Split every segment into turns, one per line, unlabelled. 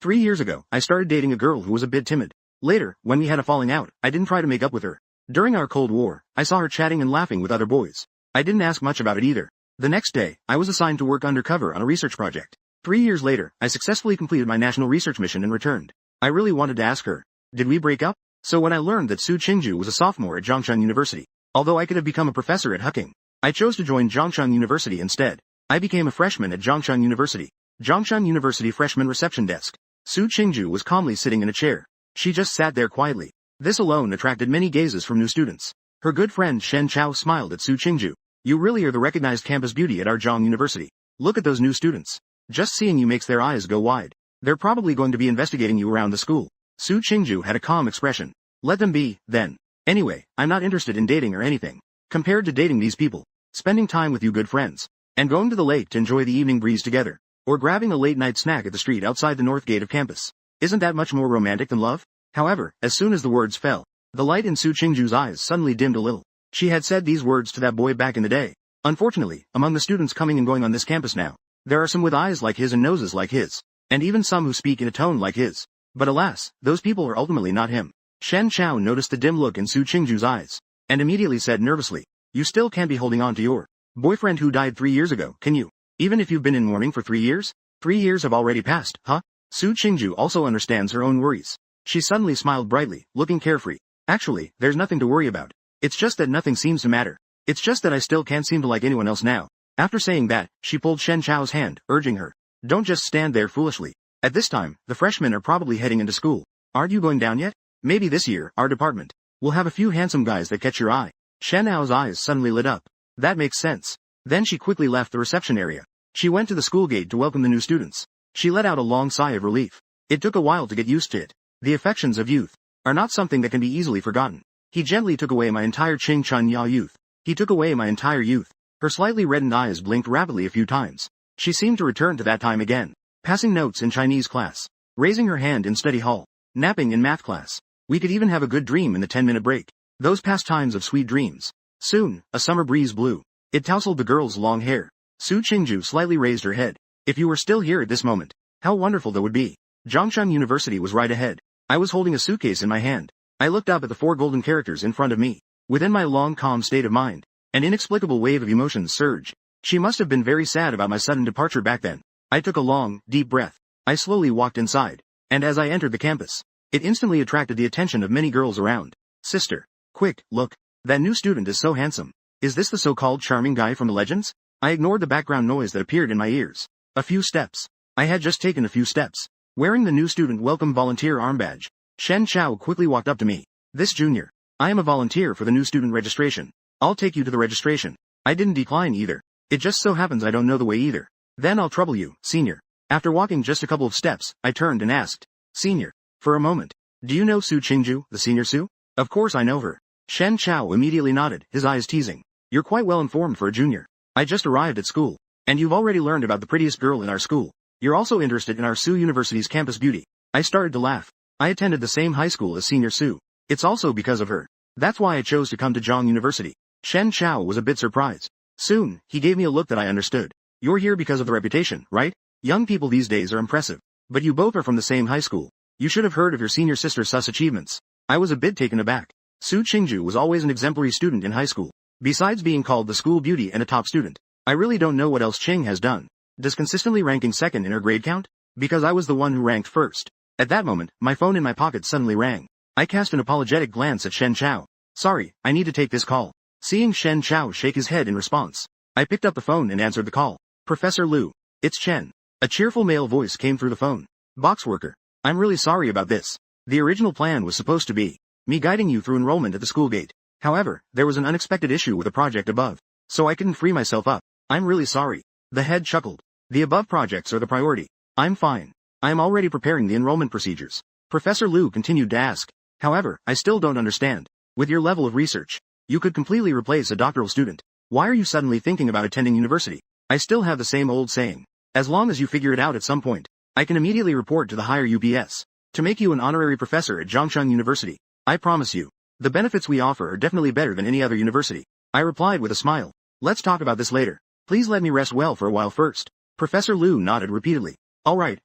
3 years ago, I started dating a girl who was a bit timid. Later, when we had a falling out, I didn't try to make up with her. During our Cold War, I saw her chatting and laughing with other boys. I didn't ask much about it either. The next day, I was assigned to work undercover on a research project. 3 years later, I successfully completed my national research mission and returned. I really wanted to ask her, did we break up? So when I learned that Su Qingju was a sophomore at Zhongshan University, although I could have become a professor at Huking, I chose to join Zhongshan University instead. I became a freshman at Zhongshan University. Zhongshan University freshman reception desk. Su Qingju was calmly sitting in a chair. She just sat there quietly. This alone attracted many gazes from new students. Her good friend Shen Chao smiled at Su Qingju. You really are the recognized campus beauty at our Zhong University. Look at those new students. Just seeing you makes their eyes go wide. They're probably going to be investigating you around the school. Su Qingju had a calm expression. Let them be, then. Anyway, I'm not interested in dating or anything. Compared to dating these people, spending time with you good friends, and going to the lake to enjoy the evening breeze together, or grabbing a late-night snack at the street outside the north gate of campus, isn't that much more romantic than love? However, as soon as the words fell, the light in Su Qingju's eyes suddenly dimmed a little. She had said these words to that boy back in the day. Unfortunately, among the students coming and going on this campus now, there are some with eyes like his and noses like his, and even some who speak in a tone like his. But alas, those people are ultimately not him. Shen Chao noticed the dim look in Su Qingju's eyes, and immediately said nervously, you still can't be holding on to your boyfriend who died 3 years ago, can you? Even if you've been in mourning for 3 years? 3 years have already passed, huh? Su Qingju also understands her own worries. She suddenly smiled brightly, looking carefree. Actually, there's nothing to worry about. It's just that nothing seems to matter. It's just that I still can't seem to like anyone else now. After saying that, she pulled Shen Chao's hand, urging her. Don't just stand there foolishly. At this time, the freshmen are probably heading into school. Aren't you going down yet? Maybe this year, our department will have a few handsome guys that catch your eye. Shen Chao's eyes suddenly lit up. That makes sense. Then she quickly left the reception area. She went to the school gate to welcome the new students. She let out a long sigh of relief. It took a while to get used to it. The affections of youth are not something that can be easily forgotten. He gently took away my entire Qing Chun Ya youth. He took away my entire youth. Her slightly reddened eyes blinked rapidly a few times. She seemed to return to that time again. Passing notes in Chinese class. Raising her hand in study hall. Napping in math class. We could even have a good dream in the 10-minute break. Those past times of sweet dreams. Soon, a summer breeze blew. It tousled the girl's long hair. Su Qingju slightly raised her head. If you were still here at this moment, how wonderful that would be. Zhongshan University was right ahead. I was holding a suitcase in my hand. I looked up at the 4 golden characters in front of me. Within my long calm state of mind, an inexplicable wave of emotions surged. She must have been very sad about my sudden departure back then. I took a long, deep breath. I slowly walked inside. And as I entered the campus, it instantly attracted the attention of many girls around. Sister. Quick, look. That new student is so handsome. Is this the so-called charming guy from the legends? I ignored the background noise that appeared in my ears. A few steps. I had just taken a few steps. Wearing the new student welcome volunteer arm badge, Shen Chao quickly walked up to me. This junior. I am a volunteer for the new student registration. I'll take you to the registration. I didn't decline either. It just so happens I don't know the way either. Then I'll trouble you, senior. After walking just a couple of steps, I turned and asked, Senior, for a moment, do you know Su Qingju, the senior Su? Of course I know her. Shen Chao immediately nodded, his eyes teasing. You're quite well informed for a junior. I just arrived at school. And you've already learned about the prettiest girl in our school. You're also interested in our Su University's campus beauty. I started to laugh. I attended the same high school as senior Su. It's also because of her. That's why I chose to come to Zhong University. Shen Chao was a bit surprised. Soon, he gave me a look that I understood. You're here because of the reputation, right? Young people these days are impressive. But you both are from the same high school. You should have heard of your senior sister Su's achievements. I was a bit taken aback. Su Qingju was always an exemplary student in high school. Besides being called the school beauty and a top student, I really don't know what else Qing has done. Does consistently ranking second in her grade count? Because I was the one who ranked first. At that moment, my phone in my pocket suddenly rang. I cast an apologetic glance at Shen Chao. Sorry, I need to take this call. Seeing Shen Chao shake his head in response, I picked up the phone and answered the call. Professor Liu. It's Chen. A cheerful male voice came through the phone. Box worker. I'm really sorry about this. The original plan was supposed to be me guiding you through enrollment at the school gate. However, there was an unexpected issue with the project above, so I couldn't free myself up. I'm really sorry. The head chuckled. The above projects are the priority. I'm fine. I'm already preparing the enrollment procedures. Professor Liu continued to ask. However, I still don't understand. With your level of research, you could completely replace a doctoral student. Why are you suddenly thinking about attending university? I still have the same old saying. As long as you figure it out at some point, I can immediately report to the higher UPS to make you an honorary professor at Zhongshan University. I promise you, the benefits we offer are definitely better than any other university. I replied with a smile. Let's talk about this later. Please let me rest well for a while first. Professor Liu nodded repeatedly. All right.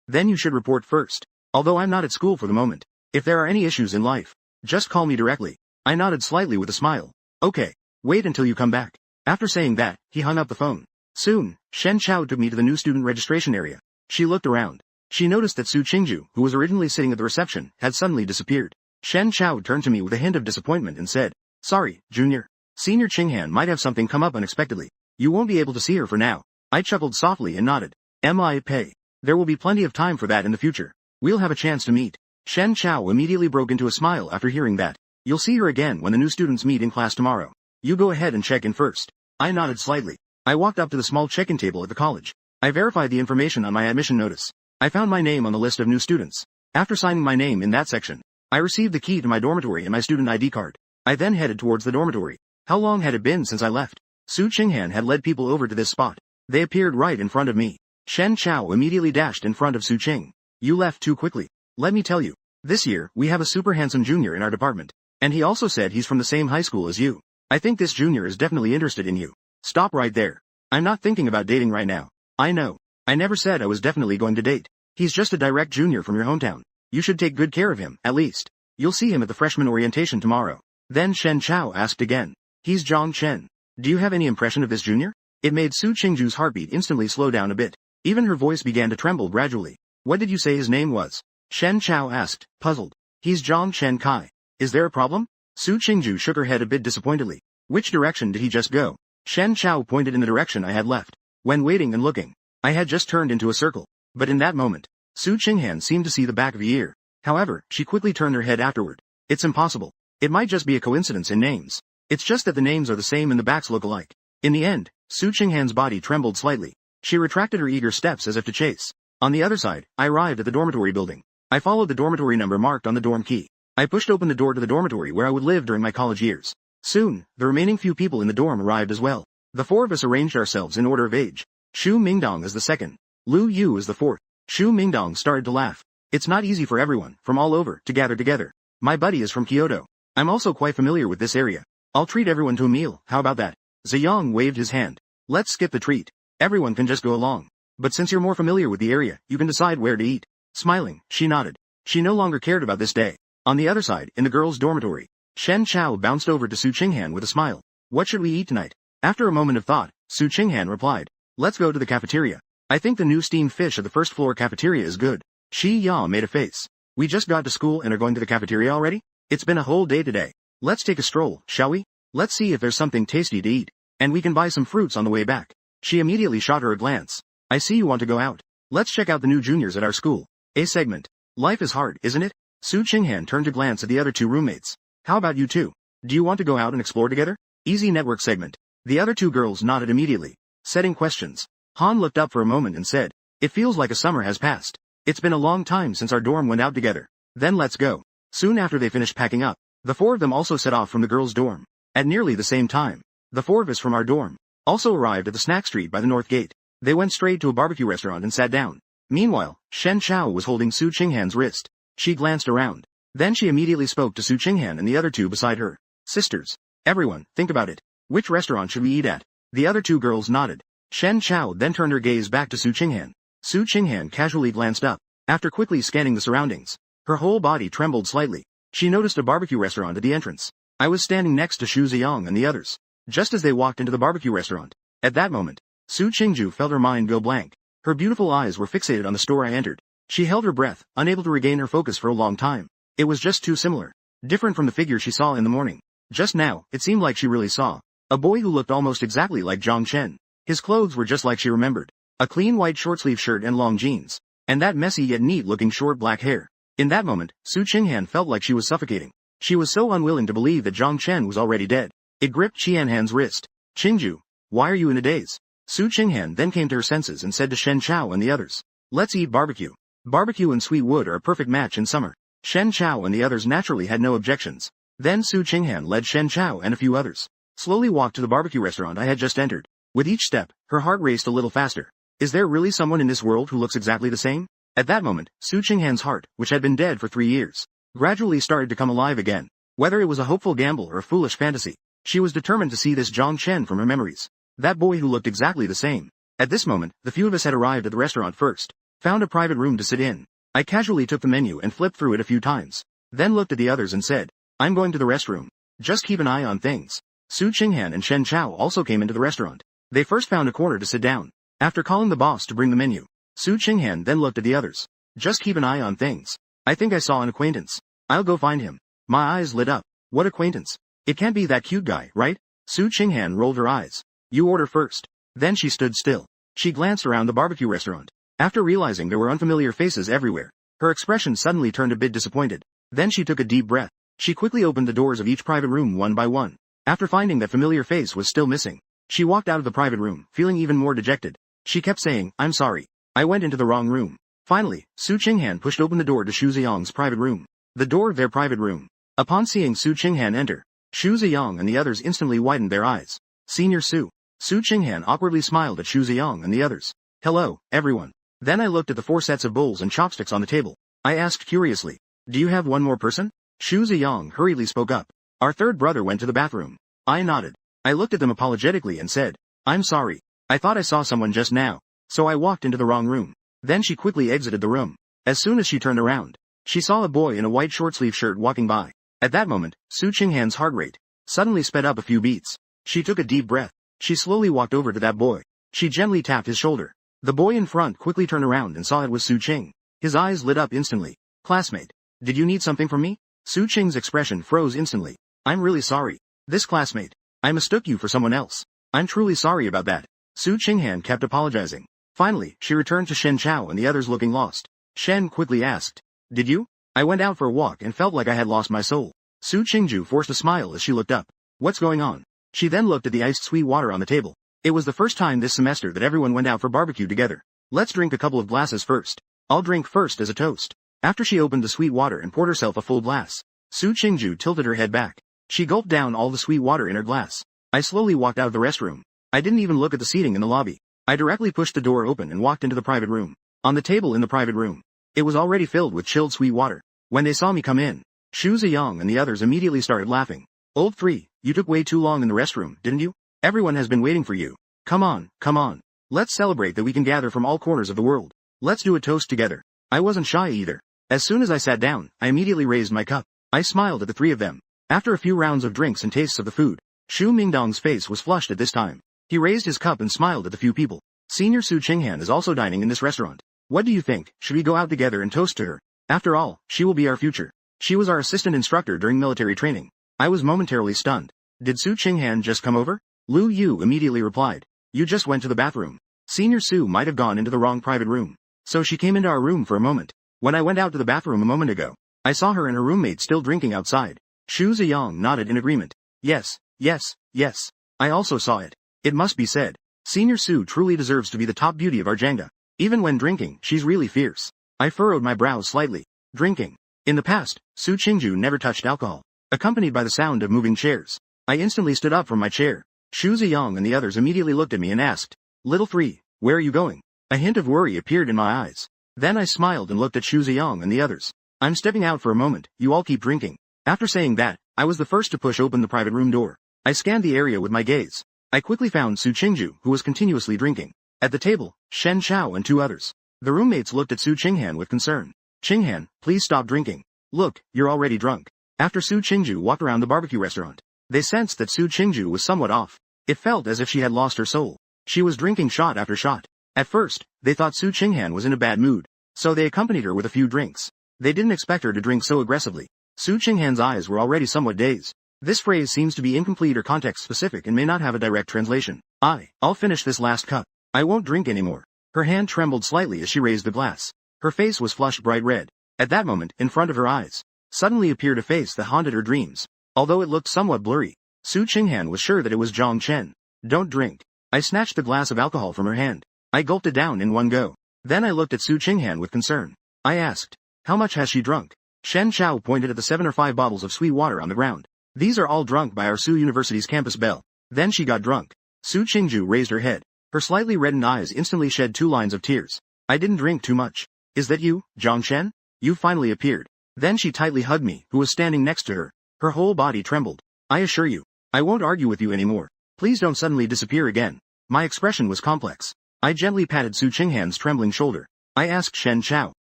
Then you should report first. Although I'm not at school for the moment. If there are any issues in life, just call me directly. I nodded slightly with a smile. Okay. Wait until you come back. After saying that, he hung up the phone. Soon, Shen Chao took me to the new student registration area. She looked around. She noticed that Su Qingju, who was originally sitting at the reception, had suddenly disappeared. Shen Chao turned to me with a hint of disappointment and said, Sorry, Junior. Senior Qinghan might have something come up unexpectedly. You won't be able to see her for now. I chuckled softly and nodded. Pay. There will be plenty of time for that in the future. We'll have a chance to meet. Shen Chao immediately broke into a smile after hearing that. You'll see her again when the new students meet in class tomorrow. You go ahead and check in first. I nodded slightly. I walked up to the small check-in table at the college. I verified the information on my admission notice. I found my name on the list of new students. After signing my name in that section, I received the key to my dormitory and my student ID card. I then headed towards the dormitory. How long had it been since I left? Su Qinghan had led people over to this spot. They appeared right in front of me. Shen Chao immediately dashed in front of Su Qing. You left too quickly. Let me tell you. This year, we have a super handsome junior in our department. And he also said he's from the same high school as you. I think this junior is definitely interested in you. Stop right there. I'm not thinking about dating right now. I know. I never said I was definitely going to date. He's just a direct junior from your hometown. You should take good care of him, at least. You'll see him at the freshman orientation tomorrow. Then Shen Chao asked again. He's Zhang Chen. Do you have any impression of this junior? It made Su Qingju's heartbeat instantly slow down a bit. Even her voice began to tremble gradually. What did you say his name was? Shen Chao asked, puzzled. He's Zhang Chen Kai. Is there a problem? Su Qingju shook her head a bit disappointedly. Which direction did he just go? Shen Chao pointed in the direction I had left. When waiting and looking, I had just turned into a circle. But in that moment, Su Qinghan seemed to see the back of the ear. However, she quickly turned her head afterward. It's impossible. It might just be a coincidence in names. It's just that the names are the same and the backs look alike. In the end, Su Qinghan's body trembled slightly. She retracted her eager steps as if to chase. On the other side, I arrived at the dormitory building. I followed the dormitory number marked on the dorm key. I pushed open the door to the dormitory where I would live during my college years. Soon, the remaining few people in the dorm arrived as well. The four of us arranged ourselves in order of age. Shu Mingdong is the second. Lu Yu is the fourth. Shu Mingdong started to laugh. It's not easy for everyone, from all over, to gather together. My buddy is from Kyoto. I'm also quite familiar with this area. I'll treat everyone to a meal, how about that? Ziyang waved his hand. Let's skip the treat. Everyone can just go along. But since you're more familiar with the area, you can decide where to eat. Smiling, she nodded. She no longer cared about this day. On the other side, in the girls' dormitory, Shen Chao bounced over to Su Qinghan with a smile. What should we eat tonight? After a moment of thought, Su Qinghan replied. Let's go to the cafeteria. I think the new steamed fish at the first floor cafeteria is good. Shi Ya made a face. We just got to school and are going to the cafeteria already? It's been a whole day today. Let's take a stroll, shall we? Let's see if there's something tasty to eat. And we can buy some fruits on the way back. She immediately shot her a glance. I see you want to go out. Let's check out the new juniors at our school. A segment. Life is hard, isn't it? Su Qinghan turned to glance at the other two roommates. How about you two? Do you want to go out and explore together? Easy network segment. The other two girls nodded immediately. Setting questions. Han looked up for a moment and said, It feels like a summer has passed. It's been a long time since our dorm went out together. Then let's go. Soon after they finished packing up, the four of them also set off from the girls' dorm. At nearly the same time, the four of us from our dorm also arrived at the snack street by the north gate. They went straight to a barbecue restaurant and sat down. Meanwhile, Shen Chao was holding Su Qinghan's wrist. She glanced around. Then she immediately spoke to Su Qinghan and the other two beside her. Sisters. Everyone, think about it. Which restaurant should we eat at? The other two girls nodded. Shen Chao then turned her gaze back to Su Qinghan. Su Qinghan casually glanced up. After quickly scanning the surroundings, her whole body trembled slightly. She noticed a barbecue restaurant at the entrance. I was standing next to Shu Ziyang and the others. Just as they walked into the barbecue restaurant. At that moment, Su Qingju felt her mind go blank. Her beautiful eyes were fixated on the store I entered. She held her breath, unable to regain her focus for a long time. It was just too similar. Different from the figure she saw in the morning. Just now, it seemed like she really saw a boy who looked almost exactly like Zhang Chen. His clothes were just like she remembered. A clean white short-sleeve shirt and long jeans. And that messy yet neat-looking short black hair. In that moment, Su Qinghan felt like she was suffocating. She was so unwilling to believe that Zhang Chen was already dead. It gripped Qianhan's wrist. Qingju, why are you in a daze? Su Qinghan then came to her senses and said to Shen Chao and the others. Let's eat barbecue. Barbecue and sweet wood are a perfect match in summer. Shen Chao and the others naturally had no objections. Then Su Qinghan led Shen Chao and a few others slowly walked to the barbecue restaurant I had just entered. With each step, her heart raced a little faster. Is there really someone in this world who looks exactly the same? At that moment, Su Qinghan's heart, which had been dead for 3 years, gradually started to come alive again. Whether it was a hopeful gamble or a foolish fantasy, she was determined to see this Zhang Chen from her memories. That boy who looked exactly the same. At this moment, the few of us had arrived at the restaurant first. Found a private room to sit in. I casually took the menu and flipped through it a few times. Then looked at the others and said, I'm going to the restroom. Just keep an eye on things. Su Qinghan and Shen Chao also came into the restaurant. They first found a corner to sit down. After calling the boss to bring the menu, Su Qinghan then looked at the others. Just keep an eye on things. I think I saw an acquaintance. I'll go find him. My eyes lit up. What acquaintance? It can't be that cute guy, right? Su Qinghan rolled her eyes. You order first. Then she stood still. She glanced around the barbecue restaurant. After realizing there were unfamiliar faces everywhere, her expression suddenly turned a bit disappointed. Then she took a deep breath. She quickly opened the doors of each private room one by one. After finding that familiar face was still missing, she walked out of the private room, feeling even more dejected. She kept saying, I'm sorry. I went into the wrong room. Finally, Su Qinghan pushed open the door to Xu Ziyang's private room. The door of their private room. Upon seeing Su Qinghan enter, Xu Ziyang and the others instantly widened their eyes. Senior Su. Su Qinghan awkwardly smiled at Xu Ziyang and the others. Hello, everyone. Then I looked at the 4 sets of bowls and chopsticks on the table. I asked curiously, do you have one more person? Xu Ziyang hurriedly spoke up. Our third brother went to the bathroom. I nodded. I looked at them apologetically and said, I'm sorry. I thought I saw someone just now, so I walked into the wrong room. Then she quickly exited the room. As soon as she turned around, she saw a boy in a white short-sleeve shirt walking by. At that moment, Su Qinghan's heart rate suddenly sped up a few beats. She took a deep breath. She slowly walked over to that boy. She gently tapped his shoulder. The boy in front quickly turned around and saw it was Su Qing. His eyes lit up instantly. Classmate, did you need something from me? Su Qing's expression froze instantly. I'm really sorry. This classmate. I mistook you for someone else. I'm truly sorry about that. Su Qinghan kept apologizing. Finally, she returned to Shen Chao and the others looking lost. Shen quickly asked, did you? I went out for a walk and felt like I had lost my soul. Su Qingju forced a smile as she looked up. What's going on? She then looked at the iced sweet water on the table. It was the first time this semester that everyone went out for barbecue together. Let's drink a couple of glasses first. I'll drink first as a toast. After she opened the sweet water and poured herself a full glass, Su Qingju tilted her head back. She gulped down all the sweet water in her glass. I slowly walked out of the restroom. I didn't even look at the seating in the lobby. I directly pushed the door open and walked into the private room. On the table in the private room, it was already filled with chilled sweet water. When they saw me come in, Xu Ziyang and the others immediately started laughing. Old 3, you took way too long in the restroom, didn't you? Everyone has been waiting for you. Come on, come on. Let's celebrate that we can gather from all corners of the world. Let's do a toast together. I wasn't shy either. As soon as I sat down, I immediately raised my cup. I smiled at the 3 of them. After a few rounds of drinks and tastes of the food, Xu Mingdong's face was flushed at this time. He raised his cup and smiled at the few people. Senior Su Qinghan is also dining in this restaurant. What do you think? Should we go out together and toast to her? After all, she will be our future. She was our assistant instructor during military training. I was momentarily stunned. Did Su Qinghan just come over? Lu Yu immediately replied. You just went to the bathroom. Senior Su might have gone into the wrong private room. So she came into our room for a moment. When I went out to the bathroom a moment ago, I saw her and her roommate still drinking outside. Xu Ziyang nodded in agreement. Yes, yes, yes. I also saw it. It must be said. Senior Su truly deserves to be the top beauty of our Jenga. Even when drinking, she's really fierce. I furrowed my brows slightly. Drinking. In the past, Su Qingju never touched alcohol. Accompanied by the sound of moving chairs, I instantly stood up from my chair. Xu Ziyang and the others immediately looked at me and asked, Little 3, where are you going? A hint of worry appeared in my eyes. Then I smiled and looked at Xu Ziyang and the others. I'm stepping out for a moment, you all keep drinking. After saying that, I was the first to push open the private room door. I scanned the area with my gaze. I quickly found Su Qingju, who was continuously drinking. At the table, Shen Chao and 2 others. The roommates looked at Su Qinghan with concern. Qinghan, please stop drinking. Look, you're already drunk. After Su Qingju walked around the barbecue restaurant, they sensed that Su Qingju was somewhat off. It felt as if she had lost her soul. She was drinking shot after shot. At first, they thought Su Qinghan was in a bad mood, so they accompanied her with a few drinks. They didn't expect her to drink so aggressively. Su Qinghan's eyes were already somewhat dazed. This phrase seems to be incomplete or context-specific and may not have a direct translation. I'll finish this last cup. I won't drink anymore. Her hand trembled slightly as she raised the glass. Her face was flushed bright red. At that moment, in front of her eyes, suddenly appeared a face that haunted her dreams. Although it looked somewhat blurry, Su Qinghan was sure that it was Zhang Chen. Don't drink. I snatched the glass of alcohol from her hand. I gulped it down in one go. Then I looked at Su Qinghan with concern. I asked, how much has she drunk? Shen Chao pointed at the 7 or 5 bottles of sweet water on the ground. These are all drunk by our Su University's campus bell. Then she got drunk. Su Qingju raised her head. Her slightly reddened eyes instantly shed 2 lines of tears. I didn't drink too much. Is that you, Zhang Chen? You finally appeared. Then she tightly hugged me, who was standing next to her. Her whole body trembled. I assure you, I won't argue with you anymore. Please don't suddenly disappear again. My expression was complex. I gently patted Su Qinghan's trembling shoulder. I asked Shen Chao.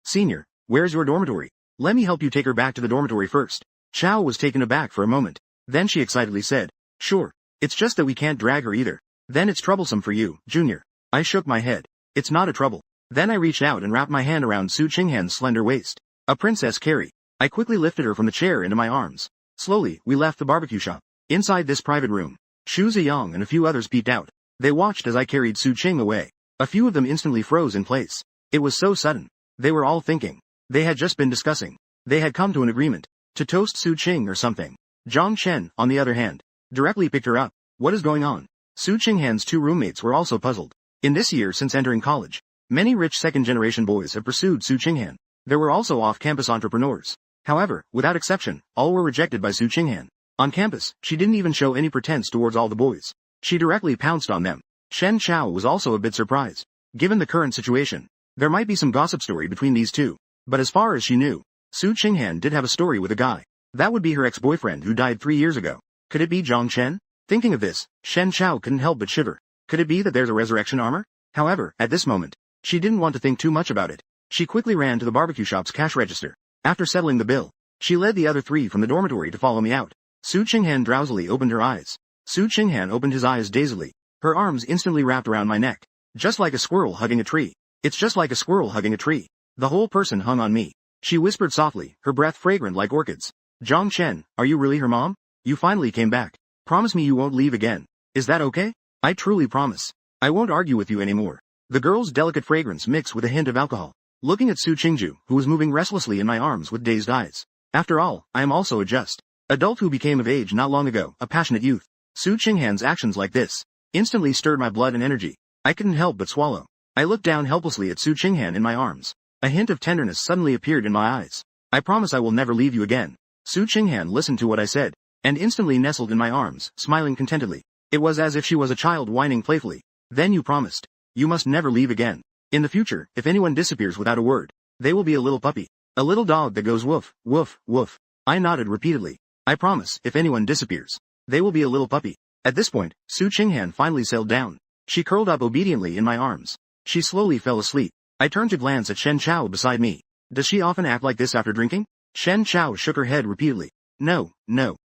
Senior, where's your dormitory? Let me help you take her back to the dormitory first. Chao was taken aback for a moment. Then she excitedly said, sure. It's just that we can't drag her either. Then it's troublesome for you, Junior. I shook my head. It's not a trouble. Then I reached out and wrapped my hand around Su Qinghan's slender waist. A princess carry. I quickly lifted her from the chair into my arms. Slowly, we left the barbecue shop. Inside this private room, Xu Ziyang and a few others peeked out. They watched as I carried Su Qing away. A few of them instantly froze in place. It was so sudden. They were all thinking. They had just been discussing. They had come to an agreement. To toast Su Qing or something. Zhang Chen, on the other hand, directly picked her up. What is going on? Su Qinghan's two roommates were also puzzled. In this year since entering college, many rich second-generation boys have pursued Su Qinghan. There were also off-campus entrepreneurs. However, without exception, all were rejected by Su Qinghan. On campus, she didn't even show any pretense towards all the boys. She directly pounced on them. Shen Chao was also a bit surprised. Given the current situation, there might be some gossip story between these two. But as far as she knew, Su Qinghan did have a story with a guy. That would be her ex-boyfriend who died 3 years ago. Could it be Zhang Chen? Thinking of this, Shen Chao couldn't help but shiver. Could it be that there's a resurrection armor? However, at this moment, she didn't want to think too much about it. She quickly ran to the barbecue shop's cash register. After settling the bill, she led the other three from the dormitory to follow me out. Su Qinghan drowsily opened her eyes. Su Qinghan opened his eyes dazedly. Her arms instantly wrapped around my neck. Just like a squirrel hugging a tree. It's just like a squirrel hugging a tree. The whole person hung on me. She whispered softly, her breath fragrant like orchids. Zhang Chen, are you really her mom? You finally came back. Promise me you won't leave again. Is that okay? I truly promise. I won't argue with you anymore. The girl's delicate fragrance mixed with a hint of alcohol. Looking at Su Qingju, who was moving restlessly in my arms with dazed eyes. After all, I am also a just adult who became of age not long ago, a passionate youth. Su Qinghan's actions like this instantly stirred my blood and energy. I couldn't help but swallow. I looked down helplessly at Su Qinghan in my arms. A hint of tenderness suddenly appeared in my eyes. I promise I will never leave you again. Su Qinghan listened to what I said, and instantly nestled in my arms, smiling contentedly. It was as if she was a child whining playfully. Then you promised. You must never leave again. In the future, if anyone disappears without a word, they will be a little puppy. A little dog that goes woof, woof, woof. I nodded repeatedly. I promise, if anyone disappears, they will be a little puppy. At this point, Su Qinghan finally settled down. She curled up obediently in my arms. She slowly fell asleep. I turned to glance at Shen Chao beside me. Does she often act like this after drinking? Shen Chao shook her head repeatedly. No.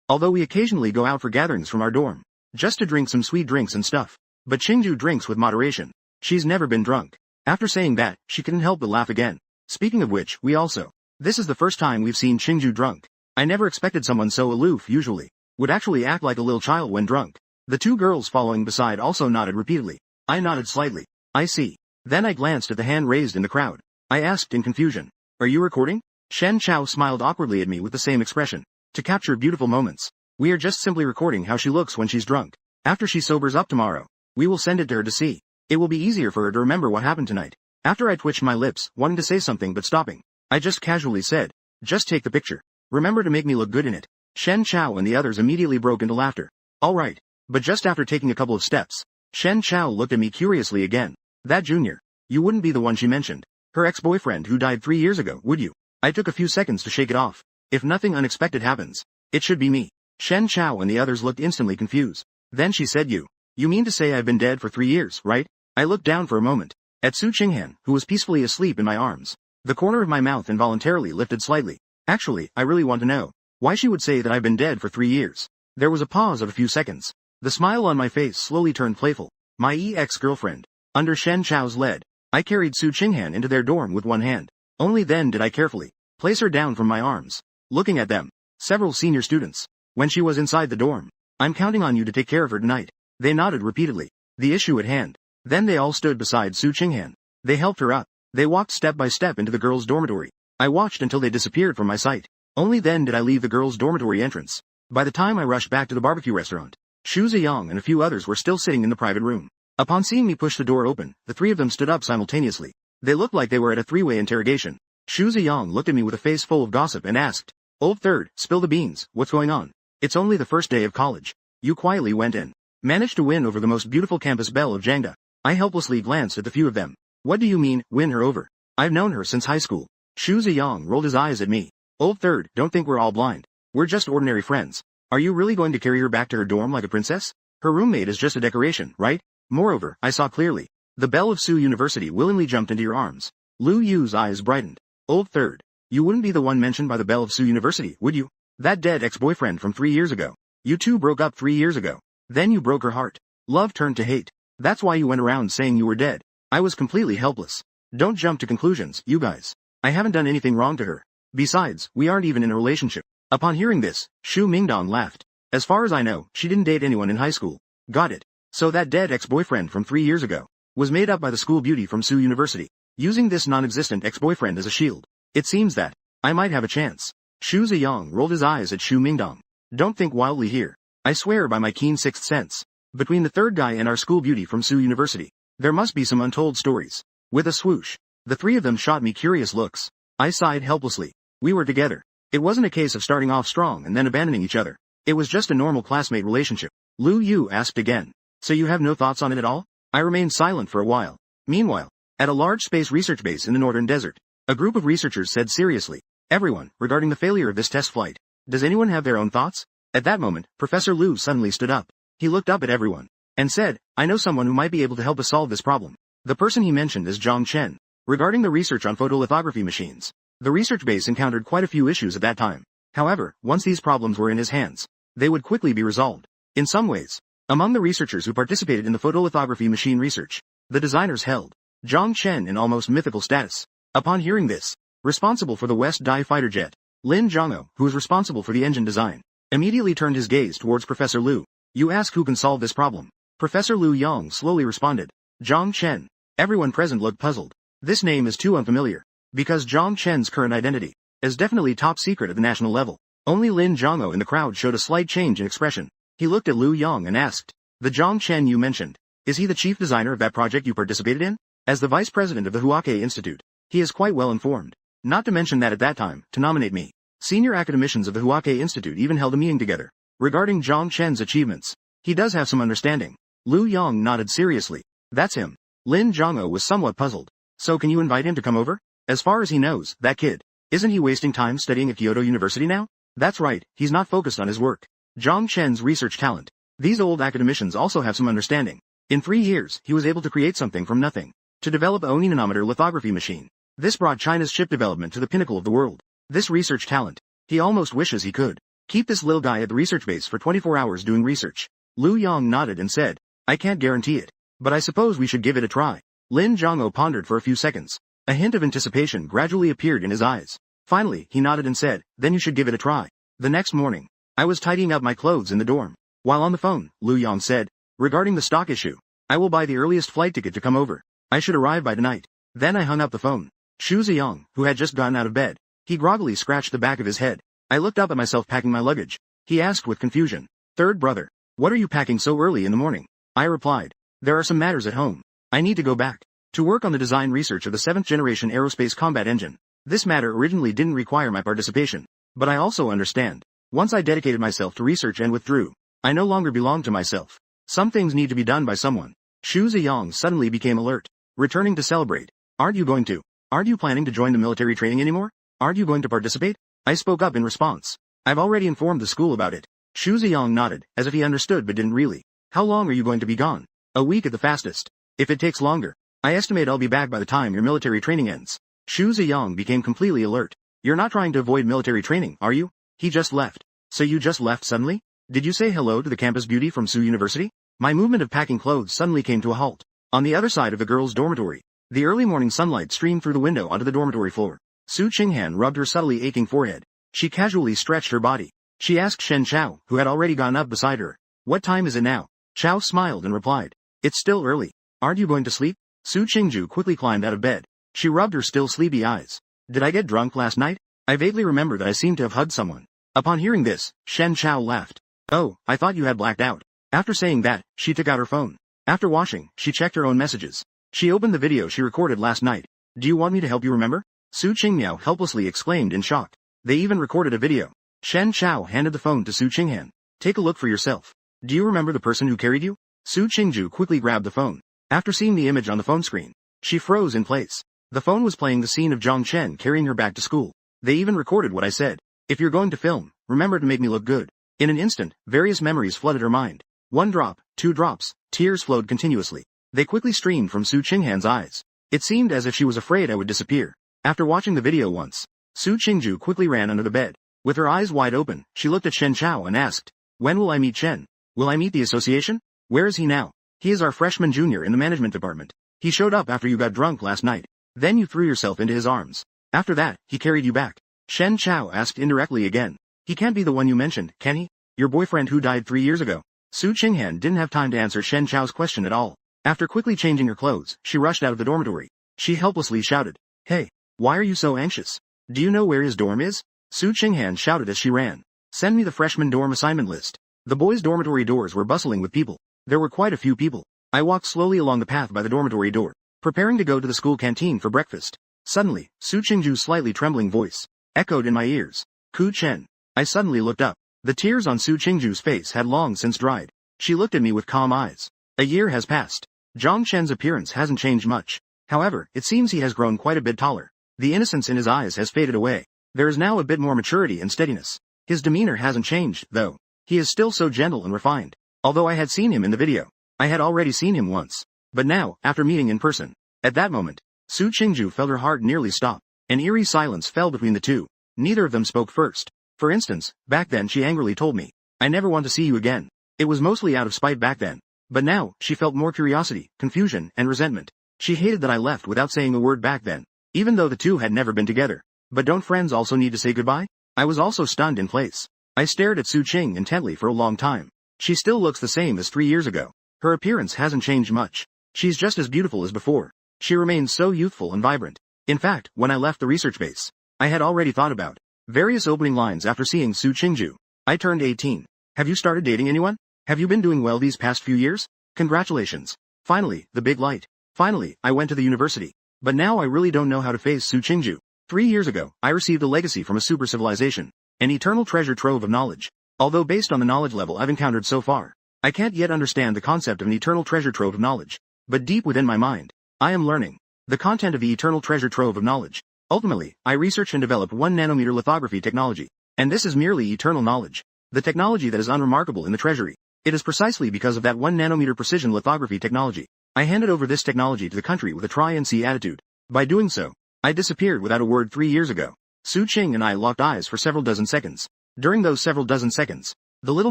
Although we occasionally go out for gatherings from our dorm, just to drink some sweet drinks and stuff. But Qingju drinks with moderation. She's never been drunk. After saying that, she couldn't help but laugh again. Speaking of which, we also. This is the first time we've seen Qingju drunk. I never expected someone so aloof usually would actually act like a little child when drunk. The two girls following beside also nodded repeatedly. I nodded slightly. I see. Then I glanced at the hand raised in the crowd. I asked in confusion. Are you recording? Shen Chao smiled awkwardly at me with the same expression. To capture beautiful moments. We are just simply recording how she looks when she's drunk. After she sobers up tomorrow, we will send it to her to see. It will be easier for her to remember what happened tonight. After I twitched my lips, wanting to say something but stopping, I just casually said, just take the picture. Remember to make me look good in it. Shen Chao and the others immediately broke into laughter. Alright. But just after taking a couple of steps, Shen Chao looked at me curiously again. That junior. You wouldn't be the one she mentioned. Her ex-boyfriend who died 3 years ago, would you? I took a few seconds to shake it off. If nothing unexpected happens, it should be me. Shen Chao and the others looked instantly confused. Then she said you mean to say I've been dead for 3 years, right? I looked down for a moment. At Su Qinghan, who was peacefully asleep in my arms. The corner of my mouth involuntarily lifted slightly. Actually, I really want to know why she would say that I've been dead for 3 years. There was a pause of a few seconds. The smile on my face slowly turned playful. My ex-girlfriend. Under Shen Chao's lead, I carried Su Qinghan into their dorm with one hand. Only then did I carefully place her down from my arms. Looking at them, several senior students. When she was inside the dorm, I'm counting on you to take care of her tonight. They nodded repeatedly. The issue at hand. Then they all stood beside Su Qinghan. They helped her up. They walked step by step into the girls' dormitory. I watched until they disappeared from my sight. Only then did I leave the girls' dormitory entrance. By the time I rushed back to the barbecue restaurant, Xu Ziyang and a few others were still sitting in the private room. Upon seeing me push the door open, the three of them stood up simultaneously. They looked like they were at a three-way interrogation. Xu Ziyang looked at me with a face full of gossip and asked, Old third, spill the beans, what's going on? It's only the first day of college. You quietly went in. Managed to win over the most beautiful campus belle of Jiangda. I helplessly glanced at the few of them. What do you mean, win her over? I've known her since high school. Xu Ziyang rolled his eyes at me. Old third, don't think we're all blind. We're just ordinary friends. Are you really going to carry her back to her dorm like a princess? Her roommate is just a decoration, right? Moreover, I saw clearly. The belle of Su University willingly jumped into your arms. Lu Yu's eyes brightened. Old third. You wouldn't be the one mentioned by the belle of Sioux University, would you? That dead ex-boyfriend from 3 years ago. You two broke up 3 years ago. Then you broke her heart. Love turned to hate. That's why you went around saying you were dead. I was completely helpless. Don't jump to conclusions, you guys. I haven't done anything wrong to her. Besides, we aren't even in a relationship. Upon hearing this, Shu Mingdong laughed. As far as I know, she didn't date anyone in high school. Got it. So that dead ex-boyfriend from 3 years ago was made up by the school beauty from Sioux University, using this non-existent ex-boyfriend as a shield. It seems that I might have a chance. Shu Ziyang rolled his eyes at Shu Mingdong. Don't think wildly here. I swear by my keen sixth sense. Between the third guy and our school beauty from Sioux University, there must be some untold stories. With a swoosh, the three of them shot me curious looks. I sighed helplessly. We were together. It wasn't a case of starting off strong and then abandoning each other. It was just a normal classmate relationship. Lu Yu asked again. So you have no thoughts on it at all? I remained silent for a while. Meanwhile, at a large space research base in the northern desert, a group of researchers said seriously, everyone, regarding the failure of this test flight, does anyone have their own thoughts? At that moment, Professor Lu suddenly stood up. He looked up at everyone and said, I know someone who might be able to help us solve this problem. The person he mentioned is Zhang Chen. Regarding the research on photolithography machines, the research base encountered quite a few issues at that time. However, once these problems were in his hands, they would quickly be resolved. In some ways, among the researchers who participated in the photolithography machine research, the designers held Zhang Chen in almost mythical status. Upon hearing this, responsible for the West Dai fighter jet, Lin Zhangou, who was responsible for the engine design, immediately turned his gaze towards Professor Lu. You ask who can solve this problem. Professor Lu Yang slowly responded. Zhang Chen. Everyone present looked puzzled. This name is too unfamiliar. Because Zhang Chen's current identity is definitely top secret at the national level. Only Lin Zhangou in the crowd showed a slight change in expression. He looked at Lu Yang and asked, the Zhang Chen you mentioned, is he the chief designer of that project you participated in? As the vice president of the Huake Institute, he is quite well informed. Not to mention that at that time, to nominate me, senior academicians of the Huake Institute even held a meeting together. Regarding Zhang Chen's achievements, he does have some understanding. Lu Yang nodded seriously. That's him. Lin Zhangou was somewhat puzzled. So can you invite him to come over? As far as he knows, that kid, isn't he wasting time studying at Kyoto University now? That's right, he's not focused on his work. Zhang Chen's research talent. These old academicians also have some understanding. In 3 years, he was able to create something from nothing. To develop a oni-nanometer lithography machine. This brought China's chip development to the pinnacle of the world. This research talent. He almost wishes he could keep this little guy at the research base for 24 hours doing research. Lu Yang nodded and said, I can't guarantee it, but I suppose we should give it a try. Lin Zhangou pondered for a few seconds. A hint of anticipation gradually appeared in his eyes. Finally, he nodded and said, then you should give it a try. The next morning, I was tidying up my clothes in the dorm. While on the phone, Lu Yang said, regarding the stock issue, I will buy the earliest flight ticket to come over. I should arrive by tonight. Then I hung up the phone. Shu Ziyang, who had just gotten out of bed, he groggily scratched the back of his head. I looked up at myself packing my luggage. He asked with confusion, third brother, what are you packing so early in the morning? I replied, there are some matters at home. I need to go back to work on the design research of the 7th generation aerospace combat engine. This matter originally didn't require my participation, but I also understand. Once I dedicated myself to research and withdrew, I no longer belong to myself. Some things need to be done by someone. Shu Ziyang suddenly became alert. Returning to celebrate. Aren't you planning to join the military training anymore? Aren't you going to participate? I spoke up in response. I've already informed the school about it. Shu Ziyang nodded, as if he understood but didn't really. How long are you going to be gone? A week at the fastest. If it takes longer, I estimate I'll be back by the time your military training ends. Shu Ziyang became completely alert. You're not trying to avoid military training, are you? He just left. So you just left suddenly? Did you say hello to the campus beauty from Sioux University? My movement of packing clothes suddenly came to a halt. On the other side of the girls' dormitory, the early morning sunlight streamed through the window onto the dormitory floor. Su Qinghan rubbed her subtly aching forehead. She casually stretched her body. She asked Shen Chao, who had already gone up beside her. What time is it now? Chao smiled and replied. It's still early. Aren't you going to sleep? Su Qingju quickly climbed out of bed. She rubbed her still sleepy eyes. Did I get drunk last night? I vaguely remember that I seemed to have hugged someone. Upon hearing this, Shen Chao laughed. Oh, I thought you had blacked out. After saying that, she took out her phone. After washing, she checked her own messages. She opened the video she recorded last night. Do you want me to help you remember? Su Qingmiao helplessly exclaimed in shock. They even recorded a video. Shen Chao handed the phone to Su Qinghan. Take a look for yourself. Do you remember the person who carried you? Su Qingju quickly grabbed the phone. After seeing the image on the phone screen, she froze in place. The phone was playing the scene of Zhang Chen carrying her back to school. They even recorded what I said. If you're going to film, remember to make me look good. In an instant, various memories flooded her mind. 1 drop, 2 drops, tears flowed continuously. They quickly streamed from Su Qinghan's eyes. It seemed as if she was afraid I would disappear. After watching the video once, Su Qingju quickly ran under the bed. With her eyes wide open, she looked at Shen Chao and asked, "When will I meet Shen? Will I meet the association? Where is he now?" "He is our freshman junior in the management department. He showed up after you got drunk last night. Then you threw yourself into his arms. After that, he carried you back." Shen Chao asked indirectly again. "He can't be the one you mentioned, can he? Your boyfriend who died 3 years ago?" Su Qinghan didn't have time to answer Shen Chao's question at all. After quickly changing her clothes, she rushed out of the dormitory. She helplessly shouted, "Hey, why are you so anxious? Do you know where his dorm is?" Su Qinghan shouted as she ran. "Send me the freshman dorm assignment list." The boys' dormitory doors were bustling with people. There were quite a few people. I walked slowly along the path by the dormitory door, preparing to go to the school canteen for breakfast. Suddenly, Su Qingju's slightly trembling voice echoed in my ears. "Ku Chen." I suddenly looked up. The tears on Su Qingju's face had long since dried. She looked at me with calm eyes. A year has passed. Zhang Chen's appearance hasn't changed much. However, it seems he has grown quite a bit taller. The innocence in his eyes has faded away. There is now a bit more maturity and steadiness. His demeanor hasn't changed, though. He is still so gentle and refined. Although I had seen him in the video, I had already seen him once. But now, after meeting in person, at that moment, Su Qingju felt her heart nearly stop. An eerie silence fell between the two. Neither of them spoke first. For instance, back then she angrily told me, "I never want to see you again." It was mostly out of spite back then. But now, she felt more curiosity, confusion, and resentment. She hated that I left without saying a word back then, even though the two had never been together. But don't friends also need to say goodbye? I was also stunned in place. I stared at Su Qing intently for a long time. She still looks the same as 3 years ago. Her appearance hasn't changed much. She's just as beautiful as before. She remains so youthful and vibrant. In fact, when I left the research base, I had already thought about various opening lines after seeing Su Qingju. I turned 18. Have you started dating anyone? Have you been doing well these past few years? Congratulations. Finally, the big light. Finally, I went to the university. But now I really don't know how to face Su Qingju. 3 years ago, I received a legacy from a super civilization, an eternal treasure trove of knowledge. Although based on the knowledge level I've encountered so far, I can't yet understand the concept of an eternal treasure trove of knowledge. But deep within my mind, I am learning the content of the eternal treasure trove of knowledge. Ultimately, I researched and developed 1 nanometer lithography technology. And this is merely eternal knowledge. The technology that is unremarkable in the treasury. It is precisely because of that 1 nanometer precision lithography technology. I handed over this technology to the country with a try-and-see attitude. By doing so, I disappeared without a word 3 years ago. Su Qing and I locked eyes for several dozen seconds. During those several dozen seconds, the little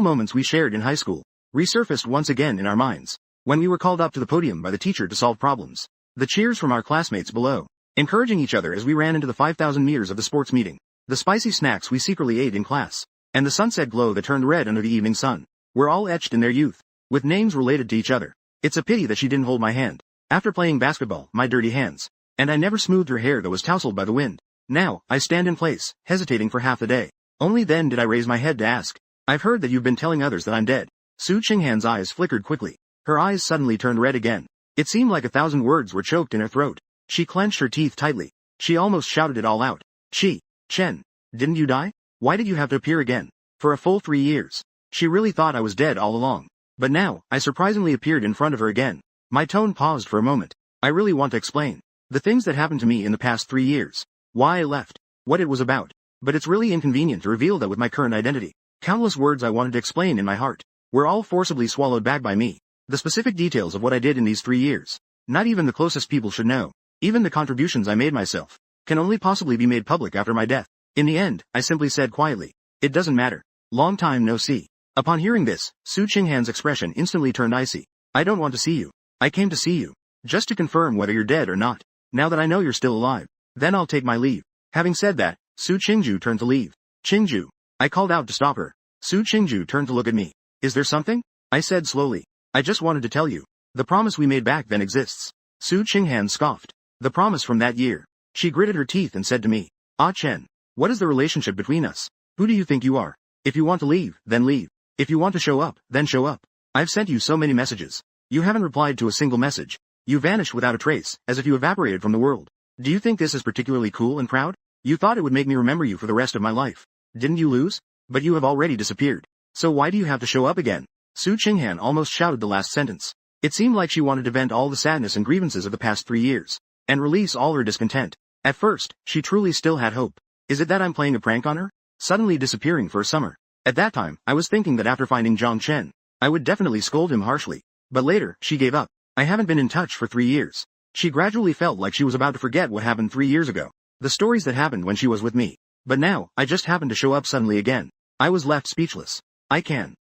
moments we shared in high school resurfaced once again in our minds. When we were called up to the podium by the teacher to solve problems, the cheers from our classmates below, encouraging each other as we ran into the 5,000 meters of the sports meeting, the spicy snacks we secretly ate in class, and the sunset glow that turned red under the evening sun, were all etched in their youth, with names related to each other. It's a pity that she didn't hold my hand. After playing basketball, my dirty hands, and I never smoothed her hair that was tousled by the wind. Now, I stand in place, hesitating for half the day. Only then did I raise my head to ask, "I've heard that you've been telling others that I'm dead." Su Qinghan's eyes flickered quickly. Her eyes suddenly turned red again. It seemed like 1,000 words were choked in her throat. She clenched her teeth tightly. She almost shouted it all out. Chen, didn't you die? Why did you have to appear again? For a full 3 years. She really thought I was dead all along. But now, I surprisingly appeared in front of her again. My tone paused for a moment. I really want to explain the things that happened to me in the past 3 years. Why I left. What it was about. But it's really inconvenient to reveal that with my current identity. Countless words I wanted to explain in my heart were all forcibly swallowed back by me. The specific details of what I did in these 3 years, not even the closest people should know. Even the contributions I made myself can only possibly be made public after my death. In the end, I simply said quietly, "It doesn't matter. Long time no see." Upon hearing this, Su Qinghan's expression instantly turned icy. "I don't want to see you. I came to see you. Just to confirm whether you're dead or not. Now that I know you're still alive, then I'll take my leave." Having said that, Su Qingju turned to leave. "Qingju." I called out to stop her. Su Qingju turned to look at me. "Is there something?" I said slowly. "I just wanted to tell you. The promise we made back then exists." Su Qinghan scoffed. "The promise from that year." She gritted her teeth and said to me, "Ah Chen, what is the relationship between us? Who do you think you are? If you want to leave, then leave. If you want to show up, then show up. I've sent you so many messages. You haven't replied to a single message. You vanished without a trace, as if you evaporated from the world. Do you think this is particularly cool and proud? You thought it would make me remember you for the rest of my life. Didn't you lose? But you have already disappeared. So why do you have to show up again?" Su Qinghan almost shouted the last sentence. It seemed like she wanted to vent all the sadness and grievances of the past 3 years, and release all her discontent. At first, she truly still had hope. Is it that I'm playing a prank on her? Suddenly disappearing for a summer. At that time, I was thinking that after finding Zhang Chen, I would definitely scold him harshly. But later, she gave up. I haven't been in touch for 3 years. She gradually felt like she was about to forget what happened 3 years ago. The stories that happened when she was with me. But now, I just happened to show up suddenly again. I was left speechless.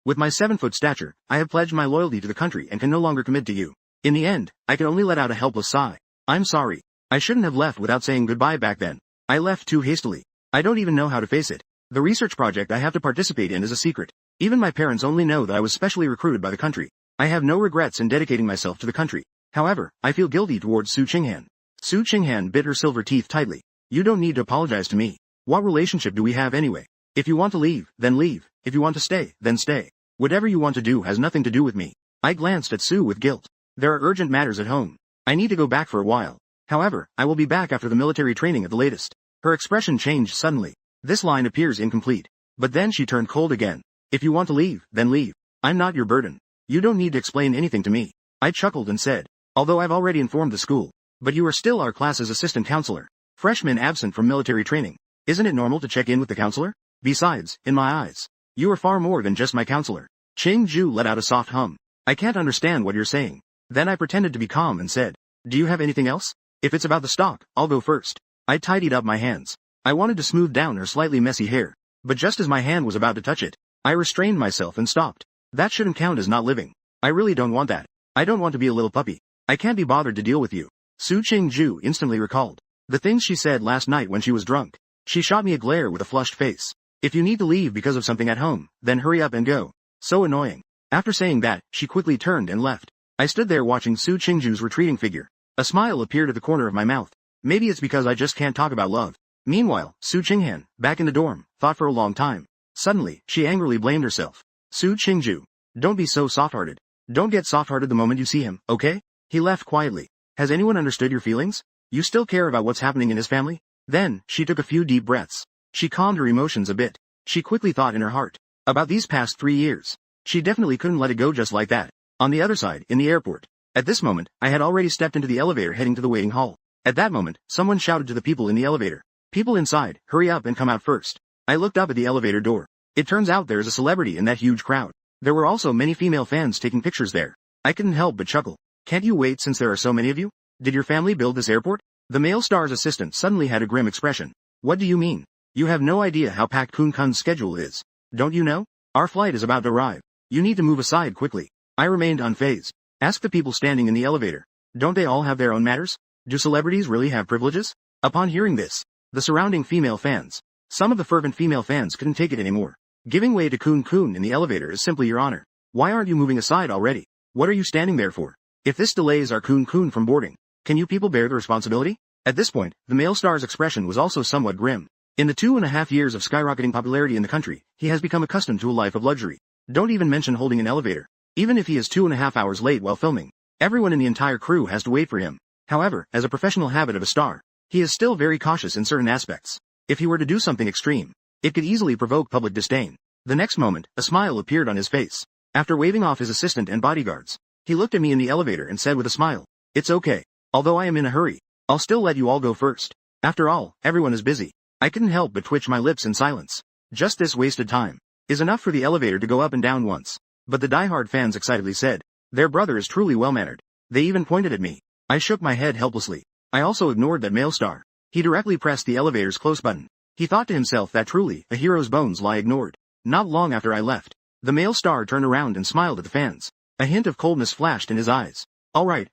With my 7-foot stature, I have pledged my loyalty to the country and can no longer commit to you. In the end, I can only let out a helpless sigh. I'm sorry. I shouldn't have left without saying goodbye back then. I left too hastily. I don't even know how to face it. The research project I have to participate in is a secret. Even my parents only know that I was specially recruited by the country. I have no regrets in dedicating myself to the country. However, I feel guilty towards Su Qinghan. Su Qinghan bit her silver teeth tightly. You don't need to apologize to me. What relationship do we have anyway? If you want to leave, then leave. If you want to stay, then stay. Whatever you want to do has nothing to do with me. I glanced at Su with guilt. There are urgent matters at home. I need to go back for a while. However, I will be back after the military training at the latest. Her expression changed suddenly. This line appears incomplete. But then she turned cold again. If you want to leave, then leave. I'm not your burden. You don't need to explain anything to me. I chuckled and said, although I've already informed the school. But you are still our class's assistant counselor. Freshman absent from military training. Isn't it normal to check in with the counselor? Besides, in my eyes, you are far more than just my counselor. Ching Ju let out a soft hum. I can't understand what you're saying. Then I pretended to be calm and said, do you have anything else? If it's about the stock, I'll go first. I tidied up my hands. I wanted to smooth down her slightly messy hair. But just as my hand was about to touch it, I restrained myself and stopped. That shouldn't count as not living. I really don't want that. I don't want to be a little puppy. I can't be bothered to deal with you. Su Qingju instantly recalled the things she said last night when she was drunk. She shot me a glare with a flushed face. If you need to leave because of something at home, then hurry up and go. So annoying. After saying that, she quickly turned and left. I stood there watching Su Qingju's retreating figure. A smile appeared at the corner of my mouth. Maybe it's because I just can't talk about love. Meanwhile, Su Qinghan, back in the dorm, thought for a long time. Suddenly, she angrily blamed herself. Su Qingju, don't be so soft-hearted. Don't get soft-hearted the moment you see him, okay? He left quietly. Has anyone understood your feelings? You still care about what's happening in his family? Then, she took a few deep breaths. She calmed her emotions a bit. She quickly thought in her heart about these past 3 years. She definitely couldn't let it go just like that. On the other side, in the airport. At this moment, I had already stepped into the elevator heading to the waiting hall. At that moment, someone shouted to the people in the elevator. People inside, hurry up and come out first. I looked up at the elevator door. It turns out there is a celebrity in that huge crowd. There were also many female fans taking pictures there. I couldn't help but chuckle. Can't you wait since there are so many of you? Did your family build this airport? The male star's assistant suddenly had a grim expression. What do you mean? You have no idea how packed Kun-kun's schedule is. Don't you know? Our flight is about to arrive. You need to move aside quickly. I remained unfazed. Ask the people standing in the elevator. Don't they all have their own matters? Do celebrities really have privileges? Upon hearing this, the surrounding female fans, some of the fervent female fans couldn't take it anymore. Giving way to Kun-kun in the elevator is simply your honor. Why aren't you moving aside already? What are you standing there for? If this delays our Kun-kun from boarding, can you people bear the responsibility? At this point, the male star's expression was also somewhat grim. In the 2.5 years of skyrocketing popularity in the country, he has become accustomed to a life of luxury. Don't even mention holding an elevator. Even if he is 2.5 hours late while filming, everyone in the entire crew has to wait for him. However, as a professional habit of a star, he is still very cautious in certain aspects. If he were to do something extreme, it could easily provoke public disdain. The next moment, a smile appeared on his face. After waving off his assistant and bodyguards, he looked at me in the elevator and said with a smile, it's okay. Although I am in a hurry, I'll still let you all go first. After all, everyone is busy. I couldn't help but twitch my lips in silence. Just this wasted time is enough for the elevator to go up and down once. But the diehard fans excitedly said, their brother is truly well-mannered. They even pointed at me. I shook my head helplessly. I also ignored that male star. He directly pressed the elevator's close button. He thought to himself that truly, a hero's bones lie ignored. Not long after I left, the male star turned around and smiled at the fans. A hint of coldness flashed in his eyes. All right.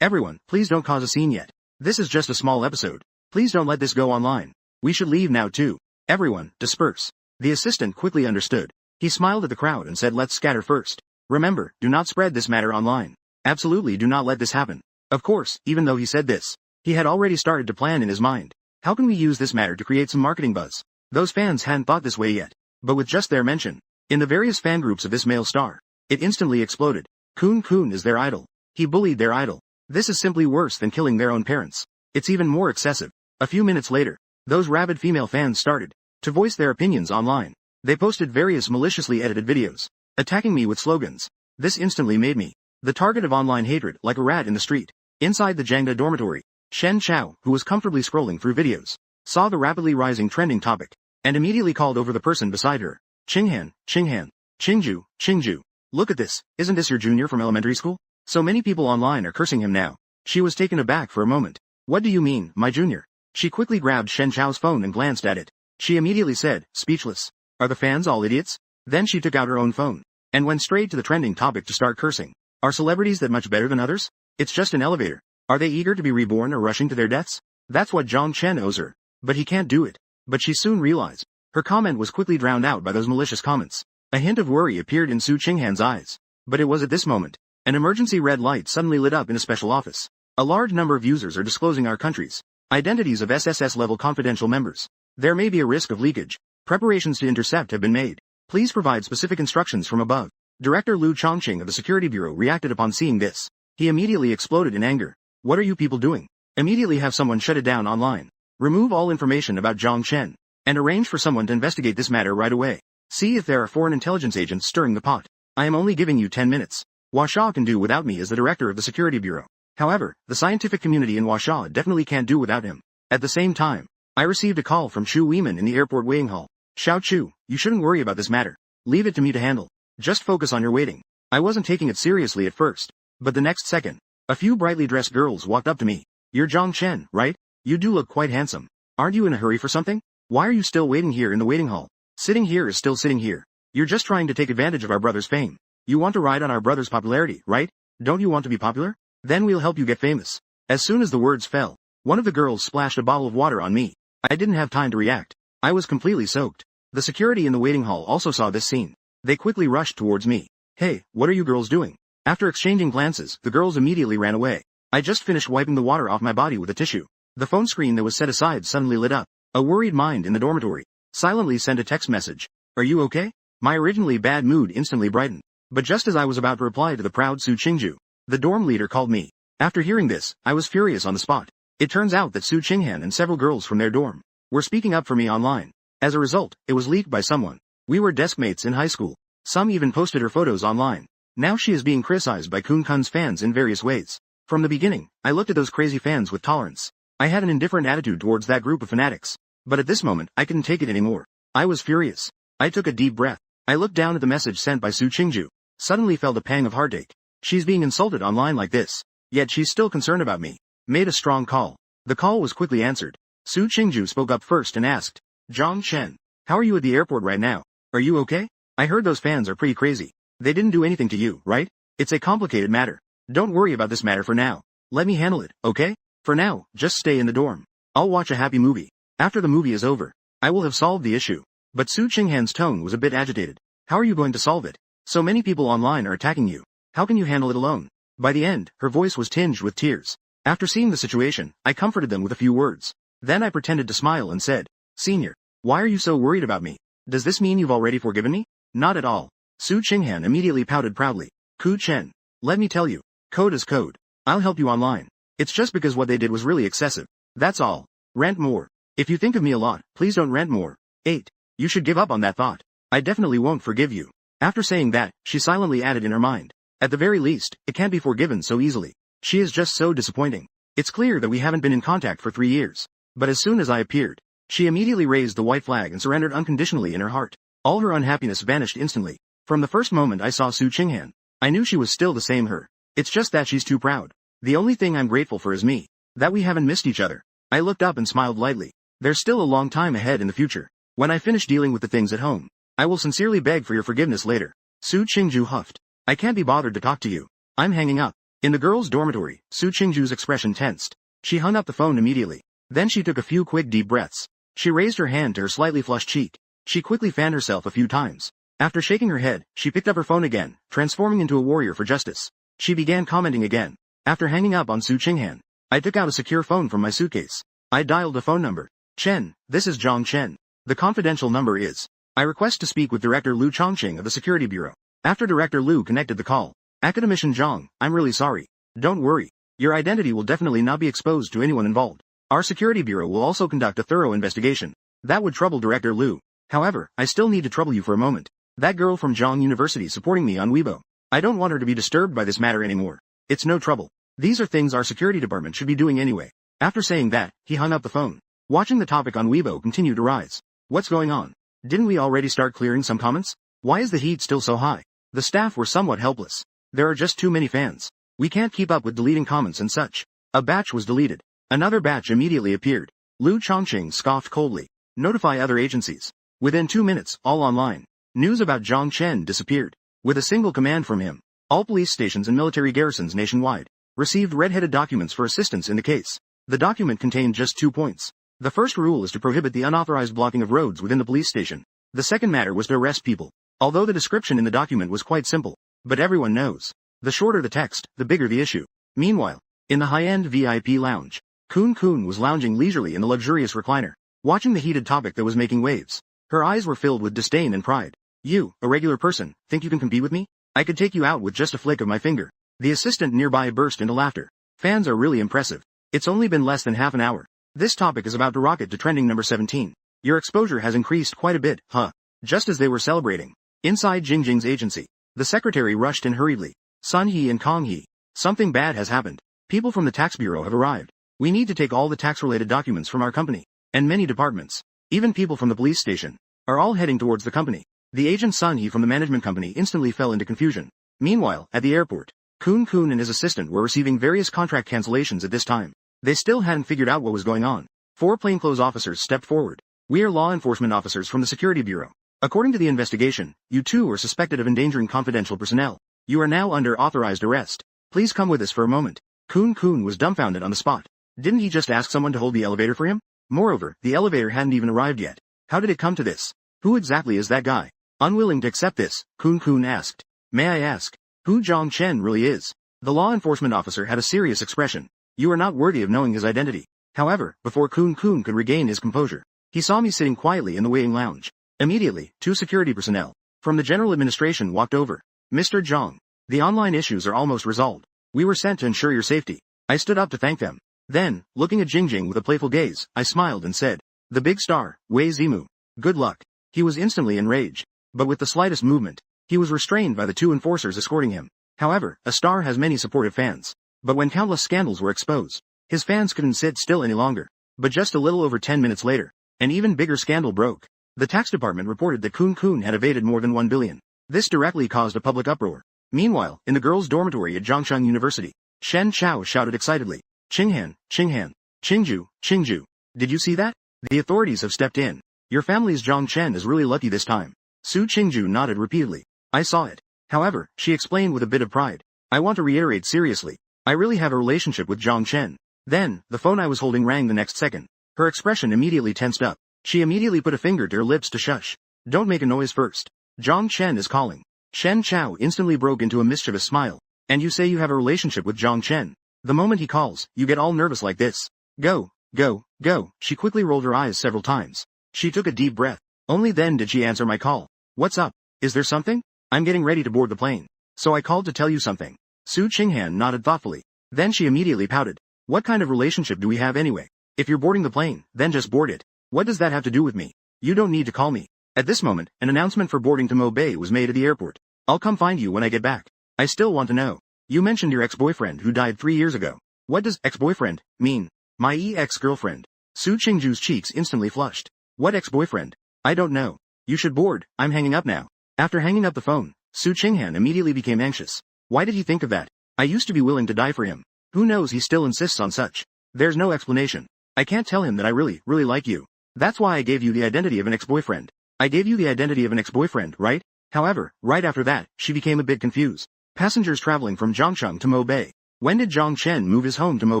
Everyone, please don't cause a scene yet. This is just a small episode. Please don't let this go online. We should leave now too. Everyone, disperse. The assistant quickly understood. He smiled at the crowd and said, let's scatter first. Remember, do not spread this matter online. Absolutely do not let this happen. Of course, even though he said this, he had already started to plan in his mind. How can we use this matter to create some marketing buzz? Those fans hadn't thought this way yet. But with just their mention, in the various fan groups of this male star, it instantly exploded. Kun-kun is their idol. He bullied their idol. This is simply worse than killing their own parents. It's even more excessive. A few minutes later, those rabid female fans started to voice their opinions online. They posted various maliciously edited videos, attacking me with slogans. This instantly made me the target of online hatred like a rat in the street. Inside the Jangda dormitory, Shen Chao, who was comfortably scrolling through videos, saw the rapidly rising trending topic, and immediately called over the person beside her. Qinghan, Qingju, look at this, isn't this your junior from elementary school? So many people online are cursing him now. She was taken aback for a moment. What do you mean, my junior? She quickly grabbed Shen Chao's phone and glanced at it. She immediately said, speechless. Are the fans all idiots? Then she took out her own phone and went straight to the trending topic to start cursing. Are celebrities that much better than others? It's just an elevator. Are they eager to be reborn or rushing to their deaths? That's what Zhang Chen owes her. But he can't do it. But she soon realized. Her comment was quickly drowned out by those malicious comments. A hint of worry appeared in Su Qinghan's eyes. But it was at this moment. An emergency red light suddenly lit up in a special office. A large number of users are disclosing our country's identities of SSS-level confidential members. There may be a risk of leakage. Preparations to intercept have been made. Please provide specific instructions from above. Director Lu Chongqing of the Security Bureau reacted upon seeing this. He immediately exploded in anger. What are you people doing? Immediately have someone shut it down online. Remove all information about Zhang Chen. And arrange for someone to investigate this matter right away. See if there are foreign intelligence agents stirring the pot. I am only giving you 10 minutes. Huasha can do without me as the director of the Security Bureau. However, the scientific community in Huasha definitely can't do without him. At the same time, I received a call from Chu Weiman in the airport waiting hall. Xiao Chu, you shouldn't worry about this matter. Leave it to me to handle. Just focus on your waiting. I wasn't taking it seriously at first. But the next second, a few brightly dressed girls walked up to me. You're Zhang Chen, right? You do look quite handsome. Aren't you in a hurry for something? Why are you still waiting here in the waiting hall? Sitting here is still sitting here. You're just trying to take advantage of our brother's fame. You want to ride on our brother's popularity, right? Don't you want to be popular? Then we'll help you get famous. As soon as the words fell, one of the girls splashed a bottle of water on me. I didn't have time to react. I was completely soaked. The security in the waiting hall also saw this scene. They quickly rushed towards me. Hey, what are you girls doing? After exchanging glances, the girls immediately ran away. I just finished wiping the water off my body with a tissue. The phone screen that was set aside suddenly lit up. A worried mind in the dormitory silently sent a text message. Are you okay? My originally bad mood instantly brightened. But just as I was about to reply to the proud Su Qingju, the dorm leader called me. After hearing this, I was furious on the spot. It turns out that Su Qinghan and several girls from their dorm were speaking up for me online. As a result, it was leaked by someone. We were deskmates in high school. Some even posted her photos online. Now she is being criticized by Kun Kun's fans in various ways. From the beginning, I looked at those crazy fans with tolerance. I had an indifferent attitude towards that group of fanatics. But at this moment, I couldn't take it anymore. I was furious. I took a deep breath. I looked down at the message sent by Su Qingju. Suddenly felt a pang of heartache. She's being insulted online like this. Yet she's still concerned about me. Made a strong call. The call was quickly answered. Su Qingju spoke up first and asked, Zhang Chen, how are you at the airport right now? Are you okay? I heard those fans are pretty crazy. They didn't do anything to you, right? It's a complicated matter. Don't worry about this matter for now. Let me handle it, okay? For now, just stay in the dorm. I'll watch a happy movie. After the movie is over, I will have solved the issue. But Su Qinghan's tone was a bit agitated. How are you going to solve it? So many people online are attacking you. How can you handle it alone? By the end, her voice was tinged with tears. After seeing the situation, I comforted them with a few words. Then I pretended to smile and said, Senior, why are you so worried about me? Does this mean you've already forgiven me? Not at all. Su Qinghan immediately pouted proudly. Ku Chen, let me tell you, code is code. I'll help you online. It's just because what they did was really excessive. That's all. Rant more. If you think of me a lot, please don't rant more. 8. You should give up on that thought. I definitely won't forgive you. After saying that, she silently added in her mind. At the very least, it can't be forgiven so easily. She is just so disappointing. It's clear that we haven't been in contact for 3 years. But as soon as I appeared, she immediately raised the white flag and surrendered unconditionally in her heart. All her unhappiness vanished instantly. From the first moment I saw Su Qinghan, I knew she was still the same her. It's just that she's too proud. The only thing I'm grateful for is me. That we haven't missed each other. I looked up and smiled lightly. There's still a long time ahead in the future. When I finish dealing with the things at home, I will sincerely beg for your forgiveness later. Su Qingju huffed. I can't be bothered to talk to you. I'm hanging up. In the girls' dormitory, Su Qingju's expression tensed. She hung up the phone immediately. Then she took a few quick deep breaths. She raised her hand to her slightly flushed cheek. She quickly fanned herself a few times. After shaking her head, she picked up her phone again, transforming into a warrior for justice. She began commenting again. After hanging up on Su Qinghan, I took out a secure phone from my suitcase. I dialed a phone number. Chen, this is Zhang Chen. The confidential number is. I request to speak with Director Lu Chongqing of the Security Bureau. After Director Lu connected the call, Academician Zhang, I'm really sorry. Don't worry. Your identity will definitely not be exposed to anyone involved. Our Security Bureau will also conduct a thorough investigation. That would trouble Director Lu. However, I still need to trouble you for a moment. That girl from Zhang University supporting me on Weibo. I don't want her to be disturbed by this matter anymore. It's no trouble. These are things our security department should be doing anyway. After saying that, he hung up the phone. Watching the topic on Weibo continue to rise. What's going on? Didn't we already start clearing some comments? Why is the heat still so high? The staff were somewhat helpless. There are just too many fans. We can't keep up with deleting comments and such. A batch was deleted. Another batch immediately appeared. Liu Chongqing scoffed coldly. Notify other agencies. Within 2 minutes, all online. News about Zhang Chen disappeared. With a single command from him, all police stations and military garrisons nationwide received red-headed documents for assistance in the case. The document contained just 2 points. The first rule is to prohibit the unauthorized blocking of roads within the police station. The second matter was to arrest people. Although the description in the document was quite simple, but everyone knows, the shorter the text, the bigger the issue. Meanwhile, in the high-end VIP lounge, Kun Kun was lounging leisurely in the luxurious recliner, watching the heated topic that was making waves. Her eyes were filled with disdain and pride. You, a regular person, think you can compete with me? I could take you out with just a flick of my finger. The assistant nearby burst into laughter. Fans are really impressive. It's only been less than half an hour. This topic is about to rocket to trending number 17. Your exposure has increased quite a bit, huh? Just as they were celebrating, inside Jingjing's agency, the secretary rushed in hurriedly. Sun He and Kong He. Something bad has happened. People from the tax bureau have arrived. We need to take all the tax-related documents from our company, and many departments, even people from the police station, are all heading towards the company. The agent Sun He from the management company instantly fell into confusion. Meanwhile, at the airport, Kun Kun and his assistant were receiving various contract cancellations at this time. They still hadn't figured out what was going on. 4 plainclothes officers stepped forward. We are law enforcement officers from the security bureau. According to the investigation, you two are suspected of endangering confidential personnel. You are now under authorized arrest. Please come with us for a moment. Kun Kun was dumbfounded on the spot. Didn't he just ask someone to hold the elevator for him? Moreover, the elevator hadn't even arrived yet. How did it come to this? Who exactly is that guy? Unwilling to accept this, Kun Kun asked. May I ask, who Zhang Chen really is? The law enforcement officer had a serious expression. You are not worthy of knowing his identity. However, before Kun Kun could regain his composure, he saw me sitting quietly in the waiting lounge. Immediately, 2 security personnel from the general administration walked over. Mr. Zhang, the online issues are almost resolved. We were sent to ensure your safety. I stood up to thank them. Then, looking at Jingjing with a playful gaze, I smiled and said, the big star, Wei Zimu. Good luck. He was instantly enraged. But with the slightest movement, he was restrained by the 2 enforcers escorting him. However, a star has many supportive fans. But when countless scandals were exposed, his fans couldn't sit still any longer. But just a little over 10 minutes later, an even bigger scandal broke. The tax department reported that Kun Kun had evaded more than 1 billion. This directly caused a public uproar. Meanwhile, in the girls' dormitory at Zhongsheng University, Shen Chao shouted excitedly, Qinghan, Qinghan, Qingju, Qingju. Did you see that? The authorities have stepped in. Your family's Zhang Chen is really lucky this time. Su Qingju nodded repeatedly. I saw it. However, she explained with a bit of pride. I want to reiterate seriously. I really have a relationship with Zhang Chen. Then, the phone I was holding rang the next second. Her expression immediately tensed up. She immediately put a finger to her lips to shush. Don't make a noise first. Zhang Chen is calling. Shen Chao instantly broke into a mischievous smile. And you say you have a relationship with Zhang Chen. The moment he calls, you get all nervous like this. Go, go, go. She quickly rolled her eyes several times. She took a deep breath. Only then did she answer my call. What's up? Is there something? I'm getting ready to board the plane. So I called to tell you something. Su Qinghan nodded thoughtfully. Then she immediately pouted. What kind of relationship do we have anyway? If you're boarding the plane, then just board it. What does that have to do with me? You don't need to call me. At this moment, an announcement for boarding to Mo Bay was made at the airport. I'll come find you when I get back. I still want to know. You mentioned your ex-boyfriend who died 3 years ago. What does ex-boyfriend mean? My ex-girlfriend. Su Qingju's cheeks instantly flushed. What ex-boyfriend? I don't know. You should board. I'm hanging up now. After hanging up the phone, Su Qinghan immediately became anxious. Why did he think of that? I used to be willing to die for him. Who knows, he still insists on such. There's no explanation. I can't tell him that I really like you. That's why I gave you the identity of an ex-boyfriend. I gave you the identity of an ex-boyfriend, right? However, right after that, she became a bit confused. Passengers traveling from Zhongsheng to Mo Bay. When did Zhang Chen move his home to Mo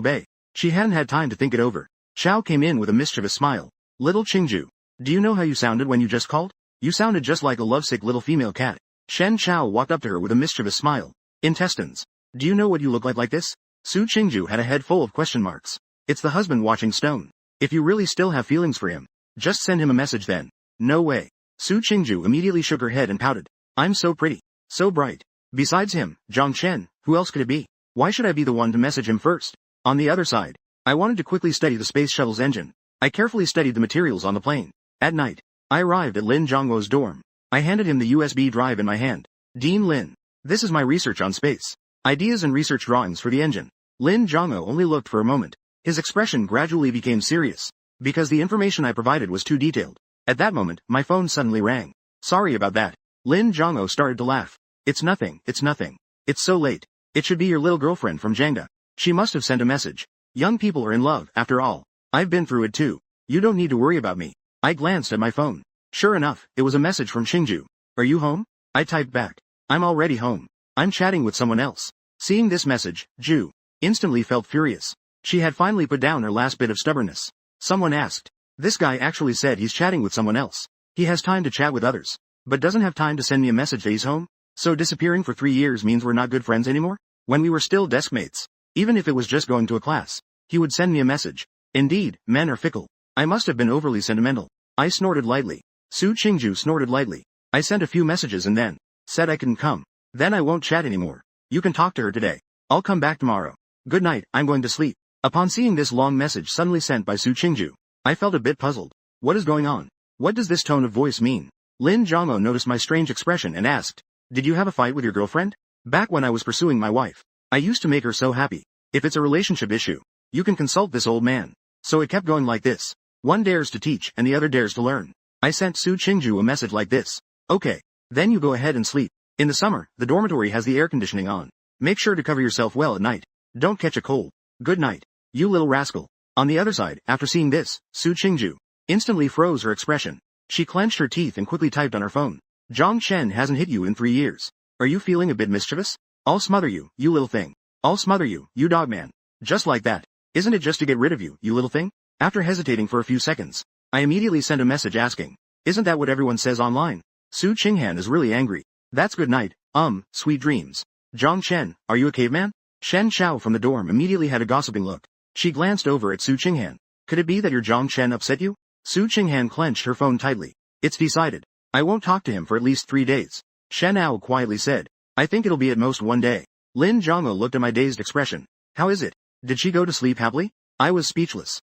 Bay? She hadn't had time to think it over. Chao came in with a mischievous smile. Little Qingju, do you know how you sounded when you just called? You sounded just like a lovesick little female cat. Shen Chao walked up to her with a mischievous smile. Intestines. Do you know what you look like this? Su Qingju had a head full of question marks. It's the husband watching stone. If you really still have feelings for him, just send him a message then. No way. Su Qingju immediately shook her head and pouted. I'm so pretty. So bright. Besides him, Zhang Chen, who else could it be? Why should I be the one to message him first? On the other side, I wanted to quickly study the space shuttle's engine. I carefully studied the materials on the plane. At night, I arrived at Lin Zhongwo's dorm. I handed him the USB drive in my hand. Dean Lin. This is my research on space. Ideas and research drawings for the engine. Lin Zhongwo only looked for a moment. His expression gradually became serious, because the information I provided was too detailed. At that moment, my phone suddenly rang. Sorry about that. Lin Zhongwo started to laugh. It's nothing. It's so late. It should be your little girlfriend from Zhangda. She must have sent a message. Young people are in love, after all. I've been through it too. You don't need to worry about me. I glanced at my phone. Sure enough, it was a message from Xingju. Are you home? I typed back. I'm already home. I'm chatting with someone else. Seeing this message, Ju instantly felt furious. She had finally put down her last bit of stubbornness. Someone asked. This guy actually said he's chatting with someone else. He has time to chat with others, but doesn't have time to send me a message that he's home? So disappearing for 3 years means we're not good friends anymore? When we were still desk mates, even if it was just going to a class, he would send me a message. Indeed, men are fickle. I must have been overly sentimental. I snorted lightly. Su Qingju snorted lightly. I sent a few messages and then said I couldn't come. Then I won't chat anymore. You can talk to her today. I'll come back tomorrow. Good night, I'm going to sleep. Upon seeing this long message suddenly sent by Su Qingju, I felt a bit puzzled. What is going on? What does this tone of voice mean? Lin Zhongmo noticed my strange expression and asked, did you have a fight with your girlfriend? Back when I was pursuing my wife, I used to make her so happy. If it's a relationship issue, you can consult this old man. So it kept going like this. One dares to teach and the other dares to learn. I sent Su Qingju a message like this. Okay. Then you go ahead and sleep. In the summer, the dormitory has the air conditioning on. Make sure to cover yourself well at night. Don't catch a cold. Good night. You little rascal. On the other side, after seeing this, Su Qingju instantly froze her expression. She clenched her teeth and quickly typed on her phone. Zhang Chen hasn't hit you in 3 years. Are you feeling a bit mischievous? I'll smother you, you little thing. I'll smother you, you dog man. Just like that. Isn't it just to get rid of you, you little thing? After hesitating for a few seconds, I immediately sent a message asking, isn't that what everyone says online? Su Qinghan is really angry. That's good night, sweet dreams. Zhang Chen, are you a caveman? Shen Chao from the dorm immediately had a gossiping look. She glanced over at Su Qinghan. Could it be that your Zhang Chen upset you? Su Qinghan clenched her phone tightly. It's decided. I won't talk to him for at least 3 days. Shen Ao quietly said. I think it'll be at most 1 day. Lin Zhongmo looked at my dazed expression. How is it? Did she go to sleep happily? I was speechless.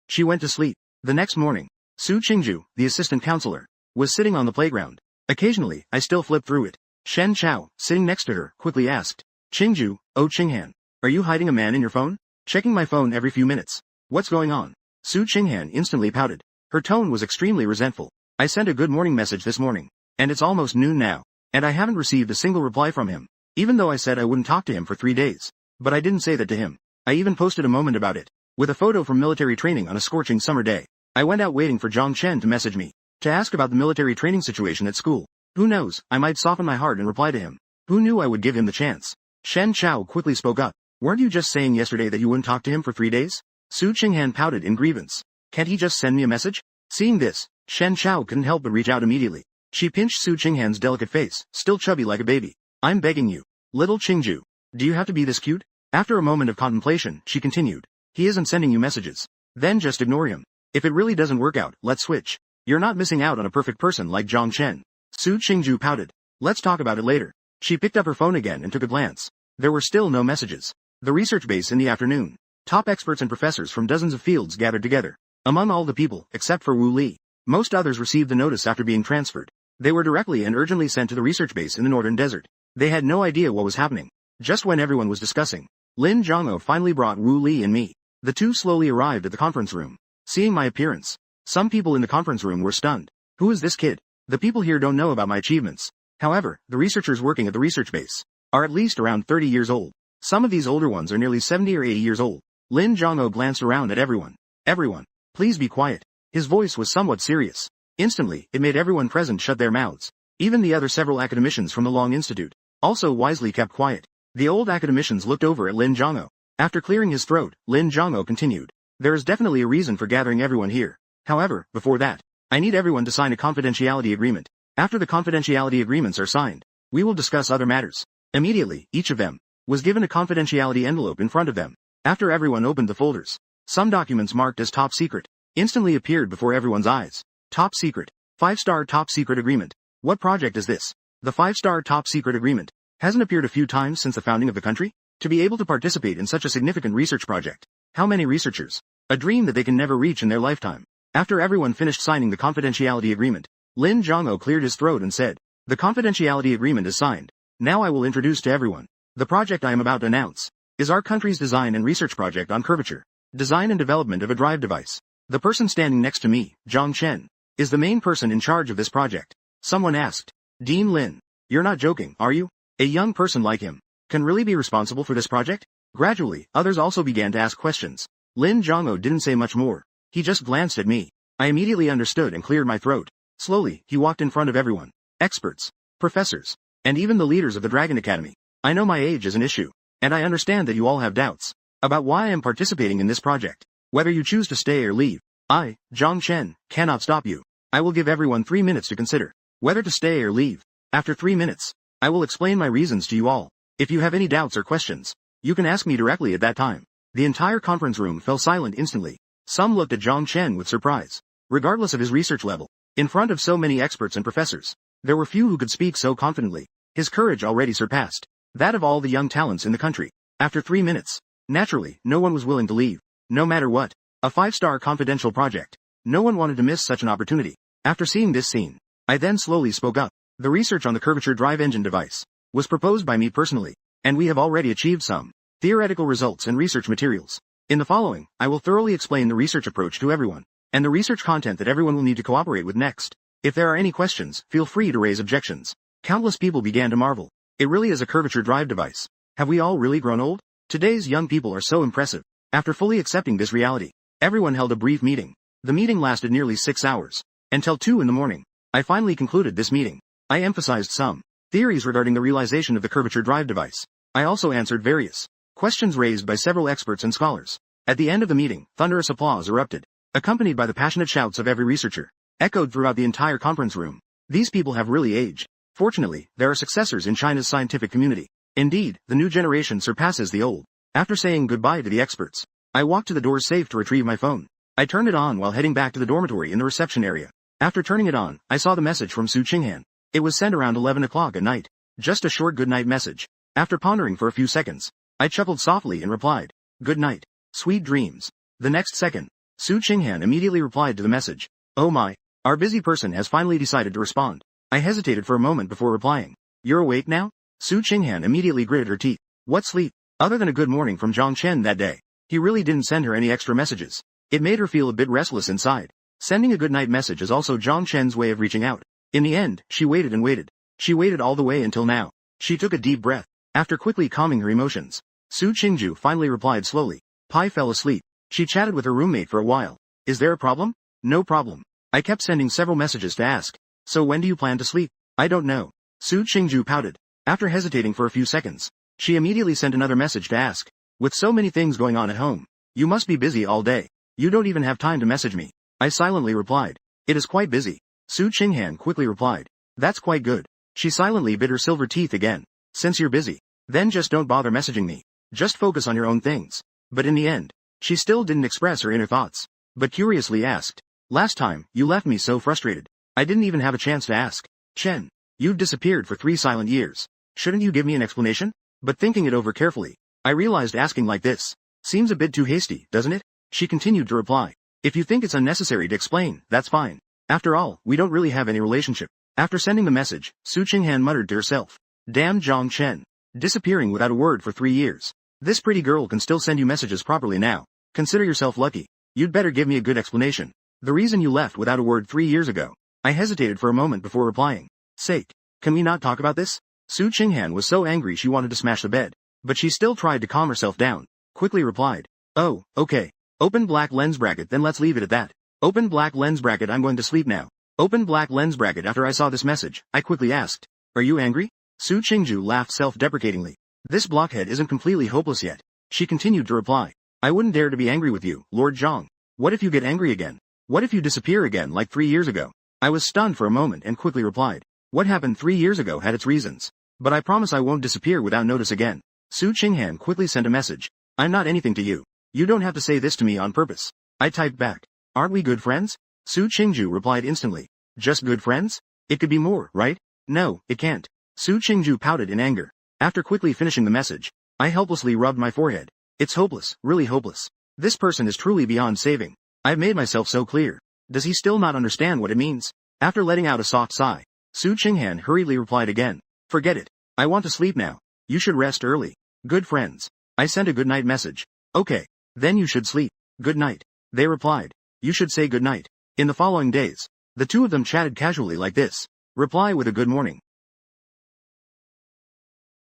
She went to sleep. The next morning, Su Qingju, the assistant counselor, was sitting on the playground. Occasionally, I still flipped through it. Shen Chao, sitting next to her, quickly asked, Qingju, oh Qinghan, are you hiding a man in your phone? Checking my phone every few minutes. What's going on? Su Qinghan instantly pouted. Her tone was extremely resentful. I sent a good morning message this morning, and it's almost noon now, and I haven't received a single reply from him, even though I said I wouldn't talk to him for 3 days. But I didn't say that to him. I even posted a moment about it, with a photo from military training on a scorching summer day. I went out waiting for Zhang Chen to message me, to ask about the military training situation at school. Who knows, I might soften my heart and reply to him. Who knew I would give him the chance? Shen Chao quickly spoke up. Weren't you just saying yesterday that you wouldn't talk to him for 3 days? Su Qinghan pouted in grievance. Can't he just send me a message? Seeing this, Shen Chao couldn't help but reach out immediately. She pinched Su Qinghan's delicate face, still chubby like a baby. I'm begging you. Little Qingju. Do you have to be this cute? After a moment of contemplation, she continued. He isn't sending you messages. Then just ignore him. If it really doesn't work out, let's switch. You're not missing out on a perfect person like Zhang Chen. Su Qingju pouted. Let's talk about it later. She picked up her phone again and took a glance. There were still no messages. The research base in the afternoon. Top experts and professors from dozens of fields gathered together. Among all the people, except for Wu Li, most others received the notice after being transferred. They were directly and urgently sent to the research base in the northern desert. They had no idea what was happening. Just when everyone was discussing, Lin Zhongmo finally brought Wu Li and me. The two slowly arrived at the conference room. Seeing my appearance, some people in the conference room were stunned. Who is this kid? The people here don't know about my achievements. However, the researchers working at the research base are at least around 30 years old. Some of these older ones are nearly 70 or 80 years old. Lin Zhongmo glanced around at everyone. Everyone, please be quiet. His voice was somewhat serious. Instantly, it made everyone present shut their mouths. Even the other several academicians from the Long Institute also wisely kept quiet. The old academicians looked over at Lin Zhongmo. After clearing his throat, Lin Zhongmo continued. There is definitely a reason for gathering everyone here. However, before that, I need everyone to sign a confidentiality agreement. After the confidentiality agreements are signed, we will discuss other matters. Immediately, each of them was given a confidentiality envelope in front of them. After everyone opened the folders, some documents marked as top secret instantly appeared before everyone's eyes. Top secret. 5-star top secret agreement. What project is this? The 5-star top secret agreement hasn't appeared a few times since the founding of the country? To be able to participate in such a significant research project. How many researchers? A dream that they can never reach in their lifetime. After everyone finished signing the confidentiality agreement, Lin Zhongmo cleared his throat and said, the confidentiality agreement is signed. Now I will introduce to everyone. The project I am about to announce is our country's design and research project on curvature. Design and development of a drive device. The person standing next to me, Zhang Chen, is the main person in charge of this project. Someone asked, Dean Lin, you're not joking, are you? A young person like him can really be responsible for this project? Gradually, others also began to ask questions. Lin Zhongho didn't say much more. He just glanced at me. I immediately understood and cleared my throat. Slowly, he walked in front of everyone. Experts, professors, and even the leaders of the Dragon Academy. I know my age is an issue, and I understand that you all have doubts about why I am participating in this project. Whether you choose to stay or leave, I, Zhang Chen, cannot stop you. I will give everyone 3 minutes to consider whether to stay or leave. After 3 minutes, I will explain my reasons to you all. If you have any doubts or questions, you can ask me directly at that time. The entire conference room fell silent instantly. Some looked at Zhang Chen with surprise. Regardless of his research level, in front of so many experts and professors, there were few who could speak so confidently. His courage already surpassed that of all the young talents in the country. After 3 minutes, naturally, no one was willing to leave. No matter what, a 5-star confidential project. No one wanted to miss such an opportunity. After seeing this scene, I then slowly spoke up. The research on the curvature drive engine device was proposed by me personally, and we have already achieved some theoretical results and research materials. In the following, I will thoroughly explain the research approach to everyone, and the research content that everyone will need to cooperate with next. If there are any questions, feel free to raise objections. Countless people began to marvel. It really is a curvature drive device. Have we all really grown old? Today's young people are so impressive. After fully accepting this reality, everyone held a brief meeting. The meeting lasted nearly 6 hours. Until 2 in the morning. I finally concluded this meeting. I emphasized some theories regarding the realization of the curvature drive device. I also answered various questions raised by several experts and scholars. At the end of the meeting, thunderous applause erupted, accompanied by the passionate shouts of every researcher, echoed throughout the entire conference room. These people have really aged. Fortunately, there are successors in China's scientific community. Indeed, the new generation surpasses the old. After saying goodbye to the experts, I walked to the door's safe to retrieve my phone. I turned it on while heading back to the dormitory in the reception area. After turning it on, I saw the message from Su Qinghan. It was sent around 11 o'clock at night. Just a short goodnight message. After pondering for a few seconds, I chuckled softly and replied, "Good night. Sweet dreams." The next second, Su Qinghan immediately replied to the message. "Oh my, our busy person has finally decided to respond." I hesitated for a moment before replying. "You're awake now?" Su Qinghan immediately gritted her teeth. What sleep? Other than a good morning from Zhang Chen that day, he really didn't send her any extra messages. It made her feel a bit restless inside. Sending a goodnight message is also Zhang Chen's way of reaching out. In the end, she waited and waited. She waited all the way until now. She took a deep breath. After quickly calming her emotions, Su Qingju finally replied slowly. Pai fell asleep. She chatted with her roommate for a while. Is there a problem? No problem. I kept sending several messages to ask. So when do you plan to sleep? I don't know. Su Qingju pouted. After hesitating for a few seconds, she immediately sent another message to ask. With so many things going on at home, you must be busy all day. You don't even have time to message me. I silently replied. It is quite busy. Su Qinghan quickly replied. That's quite good. She silently bit her silver teeth again. Since you're busy, then just don't bother messaging me. Just focus on your own things. But in the end, she still didn't express her inner thoughts, but curiously asked. Last time, you left me so frustrated. I didn't even have a chance to ask. Chen, you've disappeared for 3 silent years. Shouldn't you give me an explanation? But thinking it over carefully, I realized asking like this seems a bit too hasty, doesn't it? She continued to reply. If you think it's unnecessary to explain, that's fine. After all, we don't really have any relationship. After sending the message, Su Qinghan muttered to herself. Damn Zhang Chen. Disappearing without a word for 3 years. This pretty girl can still send you messages properly now. Consider yourself lucky. You'd better give me a good explanation. The reason you left without a word 3 years ago. I hesitated for a moment before replying. Sake. Can we not talk about this? Su Qinghan was so angry she wanted to smash the bed. But she still tried to calm herself down. Quickly replied. Oh, okay. Open black lens bracket, then let's leave it at that. Open black lens bracket, I'm going to sleep now. Open black lens bracket. After I saw this message, I quickly asked. Are you angry? Su Qingju laughed self-deprecatingly. This blockhead isn't completely hopeless yet. She continued to reply. I wouldn't dare to be angry with you, Lord Zhang. What if you get angry again? What if you disappear again like 3 years ago? I was stunned for a moment and quickly replied. What happened 3 years ago had its reasons. But I promise I won't disappear without notice again. Su Qinghan quickly sent a message. I'm not anything to you. You don't have to say this to me on purpose. I typed back. Aren't we good friends? Su Qingju replied instantly. Just good friends? It could be more, right? No, it can't. Su Qingju pouted in anger. After quickly finishing the message, I helplessly rubbed my forehead. It's hopeless, really hopeless. This person is truly beyond saving. I've made myself so clear. Does he still not understand what it means? After letting out a soft sigh, Su Qinghan hurriedly replied again. Forget it. I want to sleep now. You should rest early. Good friends. I sent a good night message. Okay. Then you should sleep. Good night. They replied. You should say good night. In the following days, the two of them chatted casually like this. Reply with a good morning.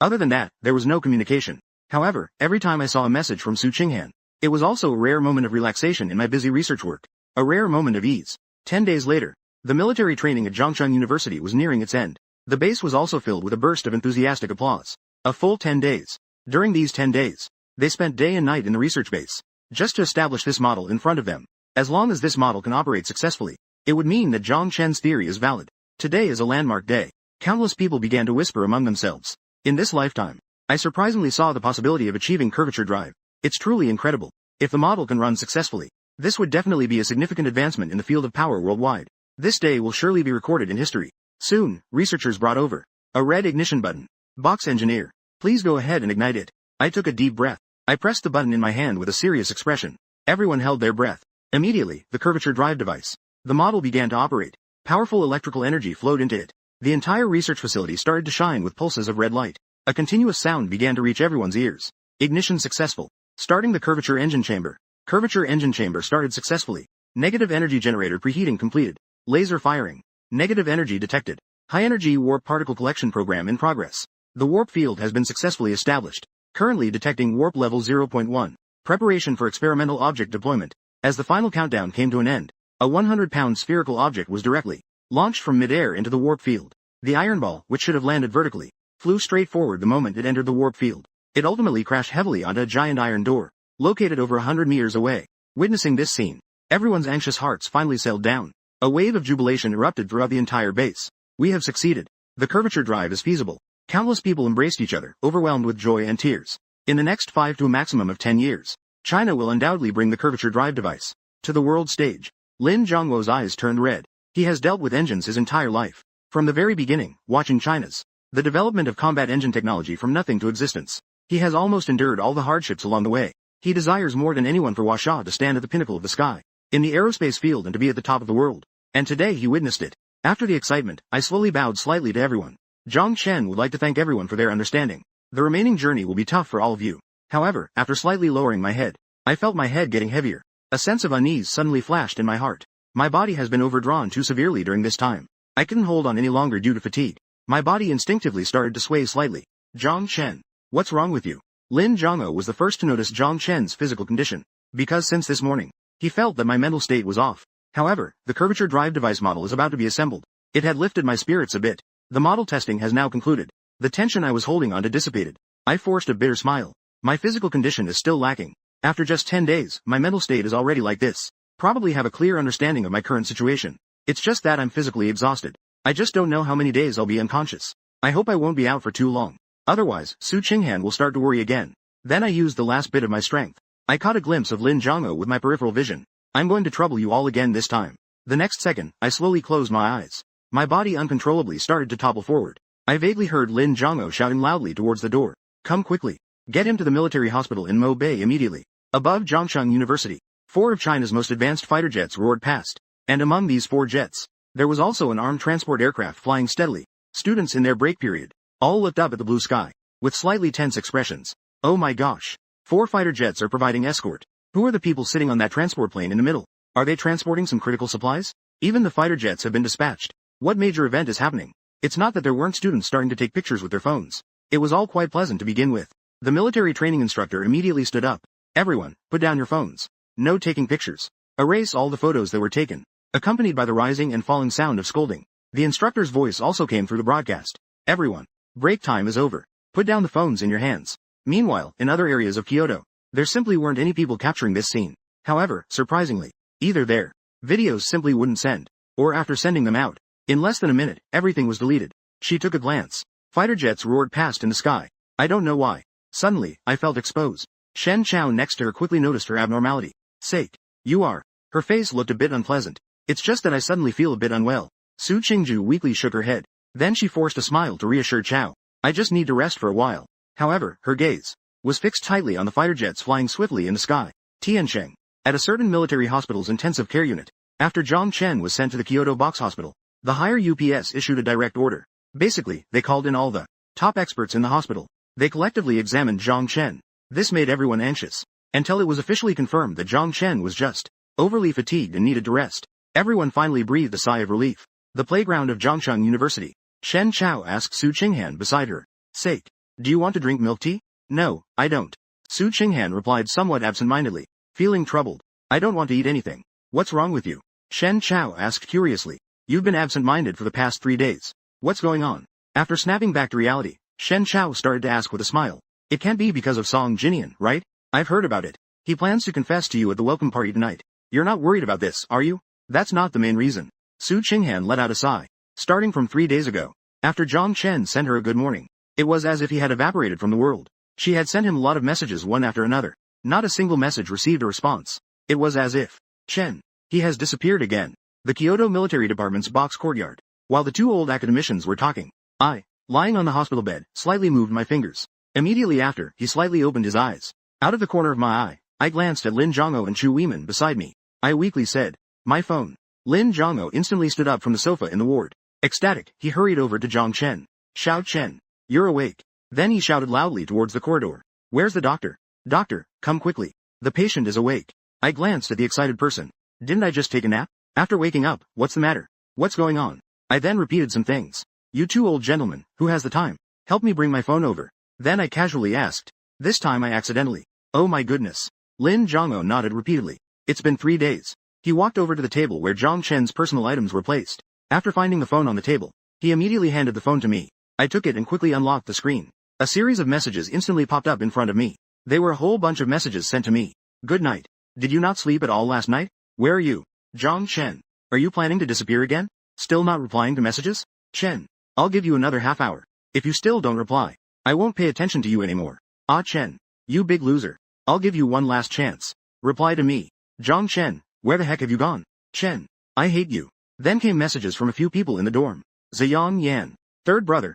Other than that, there was no communication. However, every time I saw a message from Su Qinghan, it was also a rare moment of relaxation in my busy research work. A rare moment of ease. 10 days later, the military training at Zhongcheng University was nearing its end. The base was also filled with a burst of enthusiastic applause. A full 10 days. During these 10 days, they spent day and night in the research base, just to establish this model in front of them. As long as this model can operate successfully, it would mean that Zhang Chen's theory is valid. Today is a landmark day. Countless people began to whisper among themselves. In this lifetime, I surprisingly saw the possibility of achieving curvature drive. It's truly incredible. If the model can run successfully, this would definitely be a significant advancement in the field of power worldwide. This day will surely be recorded in history. Soon, researchers brought over a red ignition button. Box engineer, please go ahead and ignite it. I took a deep breath. I pressed the button in my hand with a serious expression. Everyone held their breath. Immediately, the curvature drive device, the model began to operate. Powerful electrical energy flowed into it. The entire research facility started to shine with pulses of red light. A continuous sound began to reach everyone's ears. Ignition successful. Starting the curvature engine chamber. Curvature engine chamber started successfully. Negative energy generator preheating completed. Laser firing. Negative energy detected. High-energy warp particle collection program in progress. The warp field has been successfully established. Currently detecting warp level 0.1. Preparation for experimental object deployment. As the final countdown came to an end, a 100-pound spherical object was directly launched from mid-air into the warp field. The iron ball, which should have landed vertically, flew straight forward the moment it entered the warp field. It ultimately crashed heavily onto a giant iron door, located over 100 meters away. Witnessing this scene, everyone's anxious hearts finally settled down. A wave of jubilation erupted throughout the entire base. We have succeeded. The curvature drive is feasible. Countless people embraced each other, overwhelmed with joy and tears. In the next 5 to a maximum of 10 years, China will undoubtedly bring the curvature drive device to the world stage. Lin Zhongwo's eyes turned red. He has dealt with engines his entire life. From the very beginning, watching China's the development of combat engine technology from nothing to existence. He has almost endured all the hardships along the way. He desires more than anyone for Huasha to stand at the pinnacle of the sky, in the aerospace field, and to be at the top of the world. And today he witnessed it. After the excitement, I slowly bowed slightly to everyone. Zhang Chen would like to thank everyone for their understanding. The remaining journey will be tough for all of you. However, after slightly lowering my head, I felt my head getting heavier. A sense of unease suddenly flashed in my heart. My body has been overdrawn too severely during this time. I couldn't hold on any longer due to fatigue. My body instinctively started to sway slightly. Zhang Chen, what's wrong with you? Lin Zhongwo was the first to notice Zhang Chen's physical condition, because since this morning, he felt that my mental state was off. However, the curvature drive device model is about to be assembled. It had lifted my spirits a bit. The model testing has now concluded. The tension I was holding on to dissipated. I forced a bitter smile. My physical condition is still lacking. After just 10 days, my mental state is already like this. Probably have a clear understanding of my current situation. It's just that I'm physically exhausted. I just don't know how many days I'll be unconscious. I hope I won't be out for too long. Otherwise, Su Qinghan will start to worry again. Then I used the last bit of my strength. I caught a glimpse of Lin Zhongwo with my peripheral vision. I'm going to trouble you all again this time. The next second, I slowly closed my eyes. My body uncontrollably started to topple forward. I vaguely heard Lin Zhongwo shouting loudly towards the door. Come quickly. Get him to the military hospital in Mo Bay immediately. Above Zhongcheng University, 4 of China's most advanced fighter jets roared past. And among these 4 jets, there was also an armed transport aircraft flying steadily. Students in their break period all looked up at the blue sky with slightly tense expressions. Oh my gosh. 4 fighter jets are providing escort. Who are the people sitting on that transport plane in the middle? Are they transporting some critical supplies? Even the fighter jets have been dispatched. What major event is happening? It's not that there weren't students starting to take pictures with their phones. It was all quite pleasant to begin with. The military training instructor immediately stood up. Everyone, put down your phones. No taking pictures. Erase all the photos that were taken. Accompanied by the rising and falling sound of scolding. The instructor's voice also came through the broadcast. Everyone, break time is over. Put down the phones in your hands. Meanwhile, in other areas of Kyoto, there simply weren't any people capturing this scene. However, surprisingly, either their videos simply wouldn't send, or after sending them out, in less than a minute, everything was deleted. She took a glance. Fighter jets roared past in the sky. I don't know why. Suddenly, I felt exposed. Shen Chao next to her quickly noticed her abnormality. Sake. You are. Her face looked a bit unpleasant. It's just that I suddenly feel a bit unwell. Su Qingju weakly shook her head. Then she forced a smile to reassure Chao. I just need to rest for a while. However, her gaze was fixed tightly on the fighter jets flying swiftly in the sky. Tiansheng. At a certain military hospital's intensive care unit, after Zhang Chen was sent to the Kyoto Box Hospital, the higher UPS issued a direct order. Basically, they called in all the top experts in the hospital. They collectively examined Zhang Chen. This made everyone anxious, until it was officially confirmed that Zhang Chen was just overly fatigued and needed to rest. Everyone finally breathed a sigh of relief. The playground of Zhongcheng University. Shen Chao asked Su Qinghan beside her. Sake. Do you want to drink milk tea? No, I don't. Su Qinghan replied somewhat absent-mindedly, feeling troubled. I don't want to eat anything. What's wrong with you? Shen Chao asked curiously. You've been absent-minded for the past 3 days. What's going on? After snapping back to reality, Shen Chao started to ask with a smile. It can't be because of Song Jinian, right? I've heard about it. He plans to confess to you at the welcome party tonight. You're not worried about this, are you? That's not the main reason. Su Qinghan let out a sigh. Starting from 3 days ago, after Zhang Chen sent her a good morning, it was as if he had evaporated from the world. She had sent him a lot of messages one after another. Not a single message received a response. It was as if, Chen, he has disappeared again. The Kyoto Military Department's box courtyard. While the 2 old academicians were talking, I, lying on the hospital bed, slightly moved my fingers. Immediately after, he slightly opened his eyes. Out of the corner of my eye, I glanced at Lin Zhong'o and Chu Weimin beside me. I weakly said, my phone. Lin Zhong'o instantly stood up from the sofa in the ward. Ecstatic, he hurried over to Zhang Chen. Xiao Chen, you're awake. Then he shouted loudly towards the corridor. Where's the doctor? Doctor, come quickly. The patient is awake. I glanced at the excited person. Didn't I just take a nap? After waking up, what's the matter? What's going on? I then repeated some things. You 2 old gentlemen, who has the time? Help me bring my phone over. Then I casually asked. This time I accidentally. Oh my goodness. Lin Zhong'o nodded repeatedly. It's been 3 days. He walked over to the table where Zhang Chen's personal items were placed. After finding the phone on the table, he immediately handed the phone to me. I took it and quickly unlocked the screen. A series of messages instantly popped up in front of me. They were a whole bunch of messages sent to me. Good night. Did you not sleep at all last night? Where are you? Zhang Chen. Are you planning to disappear again? Still not replying to messages? Chen. I'll give you another half hour. If you still don't reply, I won't pay attention to you anymore. Ah Chen. You big loser. I'll give you one last chance. Reply to me. Zhang Chen, where the heck have you gone? Chen. I hate you. Then came messages from a few people in the dorm. Ziyang Yan. Third brother.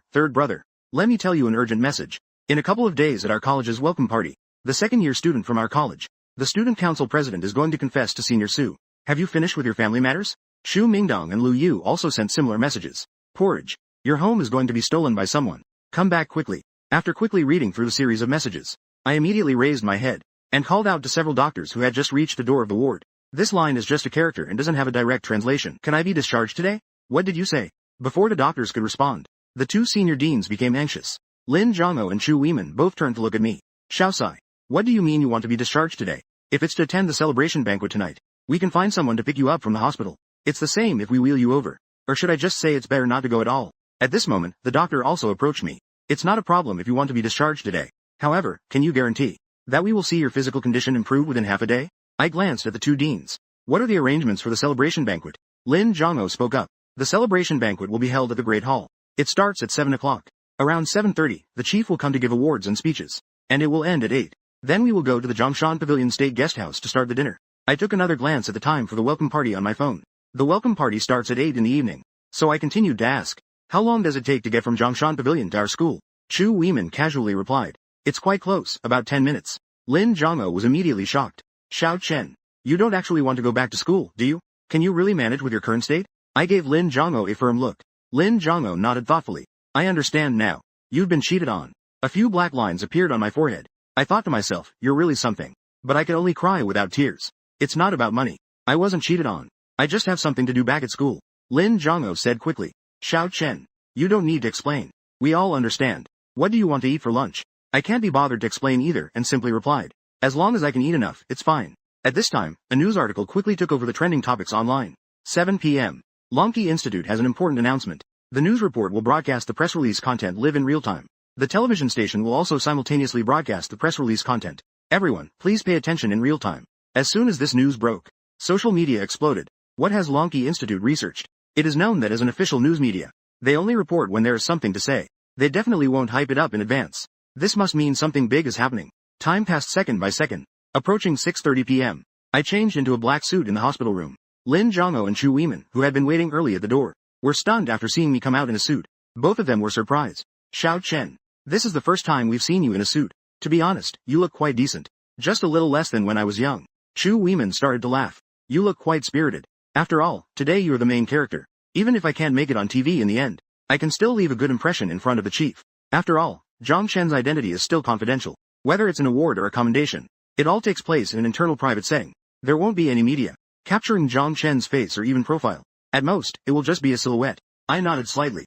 Let me tell you an urgent message. In a couple of days at our college's welcome party, the second-year student from our college, the student council president is going to confess to Senior Su. Have you finished with your family matters? Xu Mingdong and Lu Yu also sent similar messages. Porridge. Your home is going to be stolen by someone. Come back quickly. After quickly reading through the series of messages, I immediately raised my head and called out to several doctors who had just reached the door of the ward. This line is just a character and doesn't have a direct translation. Can I be discharged today? What did you say? Before the doctors could respond, the 2 senior deans became anxious. Lin Zhong'o and Chu Weimin both turned to look at me. Shaosai, what do you mean you want to be discharged today? If it's to attend the celebration banquet tonight, we can find someone to pick you up from the hospital. It's the same if we wheel you over. Or should I just say it's better not to go at all? At this moment, the doctor also approached me. It's not a problem if you want to be discharged today. However, can you guarantee that we will see your physical condition improve within half a day? I glanced at the 2 deans. What are the arrangements for the celebration banquet? Lin Zhong'o spoke up. The celebration banquet will be held at the Great Hall. It starts at 7 o'clock. Around 7:30, the chief will come to give awards and speeches. And it will end at 8. Then we will go to the Zhongshan Pavilion State Guest House to start the dinner. I took another glance at the time for the welcome party on my phone. The welcome party starts at 8 in the evening. So I continued to ask, how long does it take to get from Zhongshan Pavilion to our school? Chu Weimin casually replied. It's quite close, about 10 minutes. Lin Zhong'o was immediately shocked. Xiao Chen, you don't actually want to go back to school, do you? Can you really manage with your current state? I gave Lin Zhong'o a firm look. Lin Zhong'o nodded thoughtfully. I understand now. You've been cheated on. A few black lines appeared on my forehead. I thought to myself, you're really something. But I could only cry without tears. It's not about money. I wasn't cheated on. I just have something to do back at school. Lin Zhong'o said quickly. Xiao Chen, you don't need to explain. We all understand. What do you want to eat for lunch? I can't be bothered to explain either and simply replied. As long as I can eat enough, it's fine. At this time, a news article quickly took over the trending topics online. 7 p.m. Lonki Institute has an important announcement. The news report will broadcast the press release content live in real time. The television station will also simultaneously broadcast the press release content. Everyone, please pay attention in real time. As soon as this news broke, social media exploded. What has Lonki Institute researched? It is known that as an official news media, they only report when there is something to say. They definitely won't hype it up in advance. This must mean something big is happening. Time passed second by second. Approaching 6:30 p.m. I changed into a black suit in the hospital room. Lin Zhong'o and Chu Weimin, who had been waiting early at the door, were stunned after seeing me come out in a suit. Both of them were surprised. Xiao Chen, this is the first time we've seen you in a suit. To be honest, you look quite decent. Just a little less than when I was young. Chu Weimin started to laugh. You look quite spirited. After all, today you're the main character. Even if I can't make it on TV in the end, I can still leave a good impression in front of the chief. After all, Zhang Chen's identity is still confidential. Whether it's an award or a commendation, it all takes place in an internal private setting. There won't be any media capturing Zhang Chen's face or even profile. At most, it will just be a silhouette. I nodded slightly.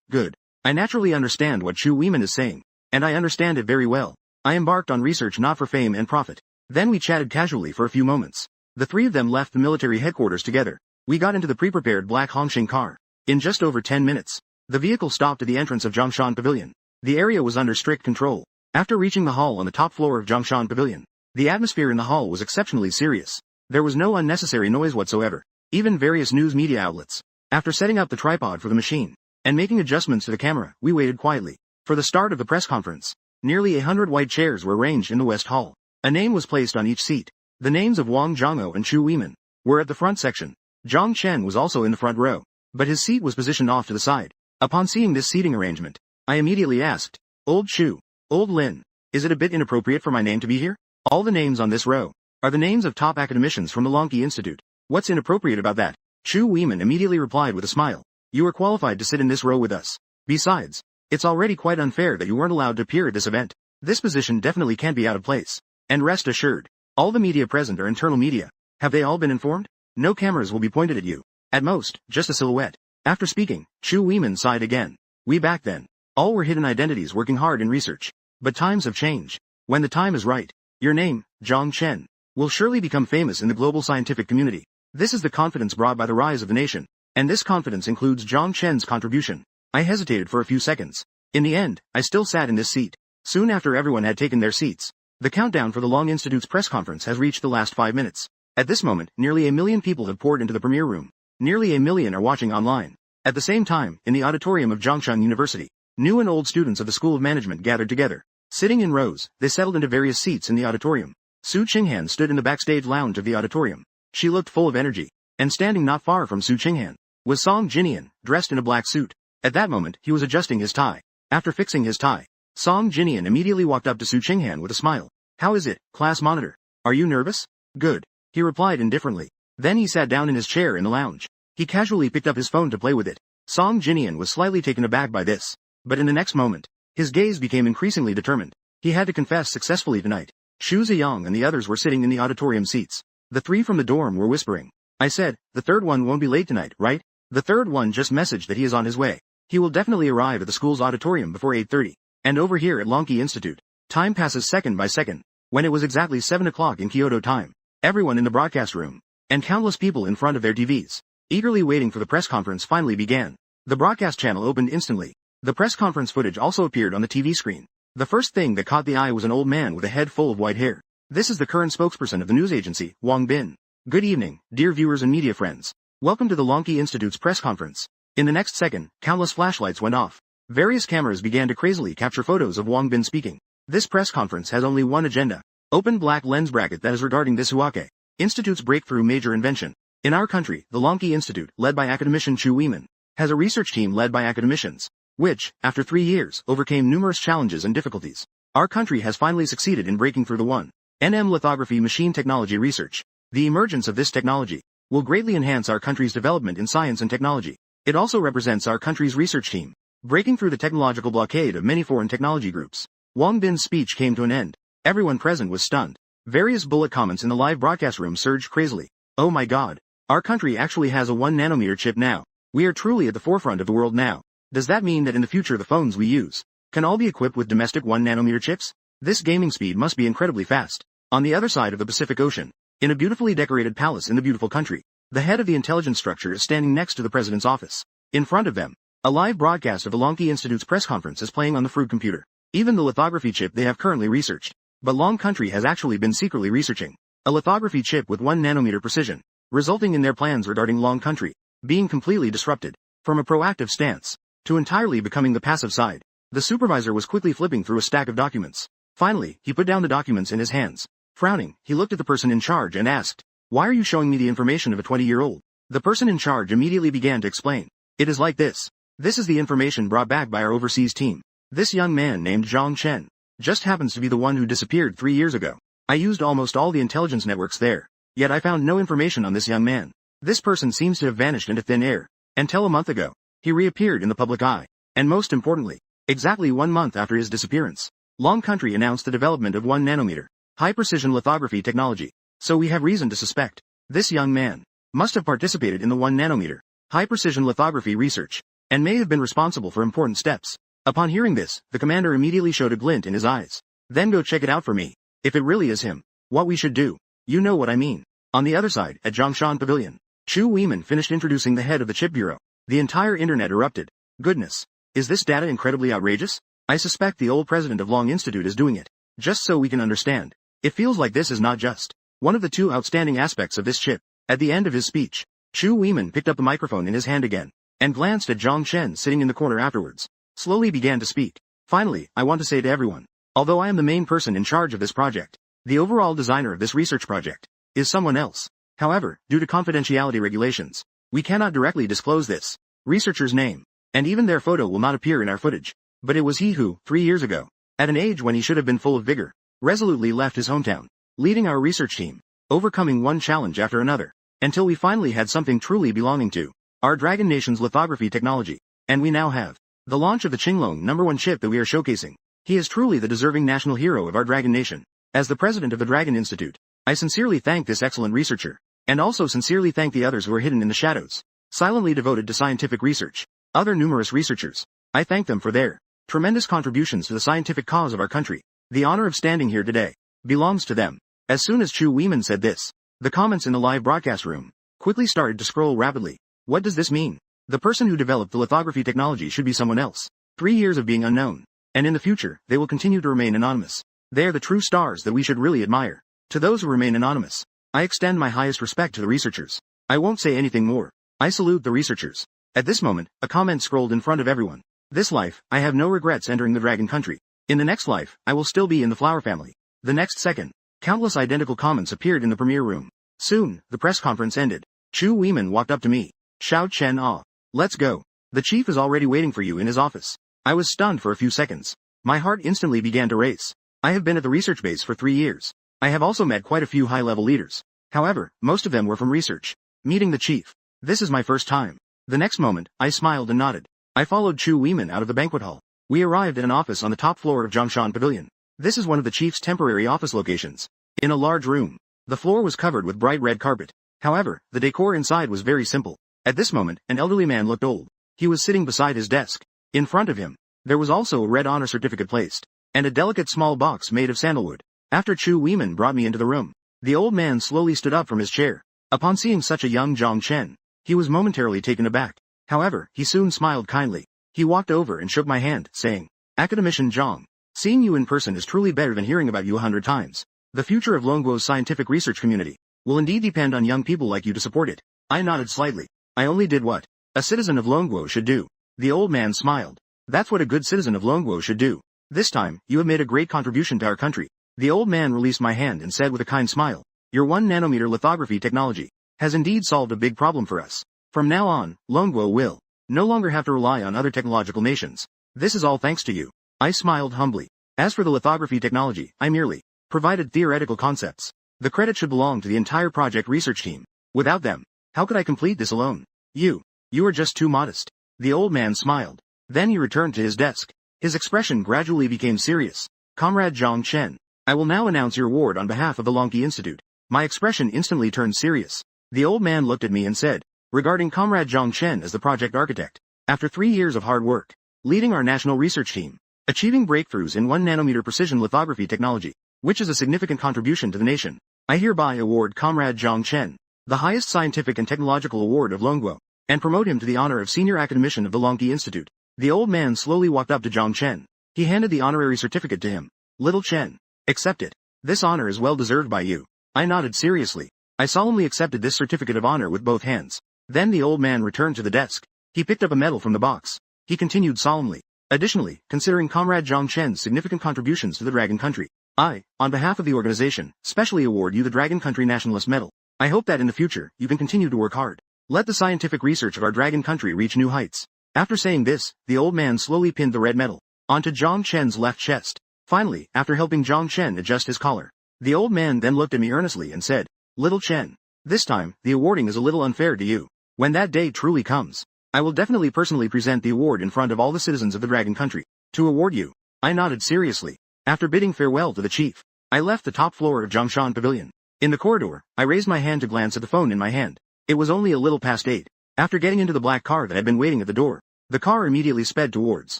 Good. I naturally understand what Chu Weimin is saying, and I understand it very well. I embarked on research not for fame and profit. Then we chatted casually for a few moments. The three of them left the military headquarters together. We got into the pre-prepared black Hongsheng car. In just over 10 minutes, the vehicle stopped at the entrance of Zhongshan Pavilion. The area was under strict control. After reaching the hall on the top floor of Zhongshan Pavilion, the atmosphere in the hall was exceptionally serious. There was no unnecessary noise whatsoever. Even various news media outlets. After setting up the tripod for the machine and making adjustments to the camera, we waited quietly for the start of the press conference. Nearly 100 white chairs were arranged in the West Hall. A name was placed on each seat. The names of Wang Zhong'o and Chu Weimin were at the front section. Zhang Chen was also in the front row, but his seat was positioned off to the side. Upon seeing this seating arrangement, I immediately asked, "Old Chu, Old Lin, is it a bit inappropriate for my name to be here? All the names on this row are the names of top academicians from the Lonqi Institute. What's inappropriate about that?" Chu Weimin immediately replied with a smile. "You are qualified to sit in this row with us. Besides, it's already quite unfair that you weren't allowed to appear at this event. This position definitely can't be out of place. And rest assured, all the media present are internal media. Have they all been informed? No cameras will be pointed at you. At most, just a silhouette." After speaking, Chu Weimin sighed again. "We back then. All were hidden identities working hard in research. But times have changed. When the time is right, your name, Zhang Chen, will surely become famous in the global scientific community. This is the confidence brought by the rise of the nation. And this confidence includes Zhang Chen's contribution." I hesitated for a few seconds. In the end, I still sat in this seat. Soon after everyone had taken their seats, the countdown for the Long Institute's press conference has reached the last 5 minutes. At this moment, nearly 1 million people have poured into the premiere room. Nearly 1 million are watching online. At the same time, in the auditorium of Zhongshan University, new and old students of the School of Management gathered together. Sitting in rows, they settled into various seats in the auditorium. Su Qinghan stood in the backstage lounge of the auditorium. She looked full of energy. And standing not far from Su Qinghan was Song Jinian, dressed in a black suit. At that moment, he was adjusting his tie. After fixing his tie, Song Jinian immediately walked up to Su Qinghan with a smile. "How is it, class monitor? Are you nervous?" "Good," he replied indifferently. Then he sat down in his chair in the lounge. He casually picked up his phone to play with it. Song Jinian was slightly taken aback by this. But in the next moment, his gaze became increasingly determined. He had to confess successfully tonight. Xu Ziyang and the others were sitting in the auditorium seats. The three from the dorm were whispering. I said, "The third one won't be late tonight, right?" The third one just messaged that he is on his way. He will definitely arrive at the school's auditorium before 8:30. And over here at Lonqi Institute, time passes second by second. When it was exactly 7 o'clock in Kyoto time, everyone in the broadcast room, and countless people in front of their TVs, eagerly waiting for the press conference finally began. The broadcast channel opened instantly. The press conference footage also appeared on the TV screen. The first thing that caught the eye was an old man with a head full of white hair. This is the current spokesperson of the news agency, Wang Bin. Good evening, dear viewers and media friends. Welcome to the Lonqi Institute's press conference. In the next second, countless flashlights went off. Various cameras began to crazily capture photos of Wang Bin speaking. This press conference has only one agenda. Open black lens bracket that is regarding this Huake Institute's breakthrough major invention. In our country, the Lonqi Institute, led by academician Chu Weimin, has a research team led by academicians, which, after 3 years, overcame numerous challenges and difficulties. Our country has finally succeeded in breaking through the 1nm lithography machine technology research. The emergence of this technology will greatly enhance our country's development in science and technology. It also represents our country's research team, breaking through the technological blockade of many foreign technology groups. Wang Bin's speech came to an end. Everyone present was stunned. Various bullet comments in the live broadcast room surged crazily. "Oh my god. Our country actually has a 1 nanometer chip now. We are truly at the forefront of the world now. Does that mean that in the future the phones we use can all be equipped with domestic 1 nanometer chips? This gaming speed must be incredibly fast." On the other side of the Pacific Ocean, in a beautifully decorated palace in the beautiful country, the head of the intelligence structure is standing next to the president's office. In front of them, a live broadcast of the Lonqi Institute's press conference is playing on the fruit computer. Even the lithography chip they have currently researched. But Long Country has actually been secretly researching a lithography chip with 1 nanometer precision, resulting in their plans regarding Long Country being completely disrupted. From a proactive stance to entirely becoming the passive side, the supervisor was quickly flipping through a stack of documents. Finally, he put down the documents in his hands. Frowning, he looked at the person in charge and asked, "Why are you showing me the information of a 20-year-old? The person in charge immediately began to explain. "It is like this. This is the information brought back by our overseas team. This young man named Zhang Chen just happens to be the one who disappeared 3 years ago. I used almost all the intelligence networks there, yet I found no information on this young man. This person seems to have vanished into thin air. Until a month ago, he reappeared in the public eye. And most importantly, exactly 1 month after his disappearance, Long Country announced the development of 1 nanometer high-precision lithography technology. So we have reason to suspect this young man must have participated in the 1 nanometer high-precision lithography research and may have been responsible for important steps." Upon hearing this, the commander immediately showed a glint in his eyes. Then go check it out for me. If it really is him, what we should do. You know what I mean. On the other side, at Zhongshan Pavilion, Chu Weiman finished introducing the head of the chip bureau. The entire internet erupted. Goodness. Is this data incredibly outrageous? I suspect the old president of Long Institute is doing it. Just so we can understand. It feels like this is not just one of the two outstanding aspects of this chip. At the end of his speech, Chu Weiman picked up the microphone in his hand again, and glanced at Zhang Chen sitting in the corner afterwards. Slowly began to speak. Finally, I want to say to everyone, although I am the main person in charge of this project, the overall designer of this research project is someone else. However, due to confidentiality regulations, we cannot directly disclose this researcher's name, and even their photo will not appear in our footage. But it was he who, 3 years ago, at an age when he should have been full of vigor, resolutely left his hometown, leading our research team, overcoming one challenge after another, until we finally had something truly belonging to our Dragon Nation's lithography technology. And we now have the launch of the Qinglong #1 chip that we are showcasing. He is truly the deserving national hero of our Dragon Nation. As the president of the Dragon Institute, I sincerely thank this excellent researcher, and also sincerely thank the others who are hidden in the shadows, silently devoted to scientific research. Other numerous researchers, I thank them for their tremendous contributions to the scientific cause of our country. The honor of standing here today belongs to them. As soon as Chu Weiman said this, the comments in the live broadcast room quickly started to scroll rapidly. What does this mean? The person who developed the lithography technology should be someone else. 3 years of being unknown, and in the future, they will continue to remain anonymous. They are the true stars that we should really admire. To those who remain anonymous, I extend my highest respect to the researchers. I won't say anything more. I salute the researchers. At this moment, a comment scrolled in front of everyone. This life, I have no regrets entering the Dragon Country. In the next life, I will still be in the Flower family. The next second, countless identical comments appeared in the premiere room. Soon, the press conference ended. Chu Weiman walked up to me. Xiao Chen Ah. Let's go. The chief is already waiting for you in his office. I was stunned for a few seconds. My heart instantly began to race. I have been at the research base for 3 years. I have also met quite a few high-level leaders. However, most of them were from research. Meeting the chief. This is my first time. The next moment, I smiled and nodded. I followed Chu Weiman out of the banquet hall. We arrived at an office on the top floor of Zhongshan Pavilion. This is one of the chief's temporary office locations. In a large room, the floor was covered with bright red carpet. However, the decor inside was very simple. At this moment, an elderly man looked old. He was sitting beside his desk. In front of him, there was also a red honor certificate placed, and a delicate small box made of sandalwood. After Chu Weiman brought me into the room, the old man slowly stood up from his chair. Upon seeing such a young Zhang Chen, he was momentarily taken aback. However, he soon smiled kindly. He walked over and shook my hand, saying, Academician Zhang, seeing you in person is truly better than hearing about you 100 times. The future of Longguo's scientific research community will indeed depend on young people like you to support it. I nodded slightly. I only did what a citizen of Longguo should do. The old man smiled. That's what a good citizen of Longguo should do. This time, you have made a great contribution to our country. The old man released my hand and said with a kind smile, your 1 nanometer lithography technology has indeed solved a big problem for us. From now on, Longguo will no longer have to rely on other technological nations. This is all thanks to you. I smiled humbly. As for the lithography technology, I merely provided theoretical concepts. The credit should belong to the entire project research team. Without them, how could I complete this alone? You are just too modest. The old man smiled. Then he returned to his desk. His expression gradually became serious. Comrade Zhang Chen, I will now announce your award on behalf of the Longqi Institute. My expression instantly turned serious. The old man looked at me and said, regarding Comrade Zhang Chen as the project architect, after 3 years of hard work, leading our national research team, achieving breakthroughs in 1 nanometer precision lithography technology, which is a significant contribution to the nation, I hereby award Comrade Zhang Chen the highest scientific and technological award of Longguo, and promote him to the honor of senior academician of the Longqi Institute. The old man slowly walked up to Zhang Chen. He handed the honorary certificate to him. Little Chen, accept it. This honor is well deserved by you. I nodded seriously. I solemnly accepted this certificate of honor with both hands. Then the old man returned to the desk. He picked up a medal from the box. He continued solemnly. Additionally, considering Comrade Zhang Chen's significant contributions to the Dragon Country, I, on behalf of the organization, specially award you the Dragon Country Nationalist Medal. I hope that in the future, you can continue to work hard. Let the scientific research of our Dragon Country reach new heights. After saying this, the old man slowly pinned the red medal onto Zhang Chen's left chest. Finally, after helping Zhang Chen adjust his collar, the old man then looked at me earnestly and said, Little Chen, this time, the awarding is a little unfair to you. When that day truly comes, I will definitely personally present the award in front of all the citizens of the Dragon Country to award you. I nodded seriously. After bidding farewell to the chief, I left the top floor of Zhongshan Pavilion. In the corridor, I raised my hand to glance at the phone in my hand. It was only a little past 8. After getting into the black car that had been waiting at the door, the car immediately sped towards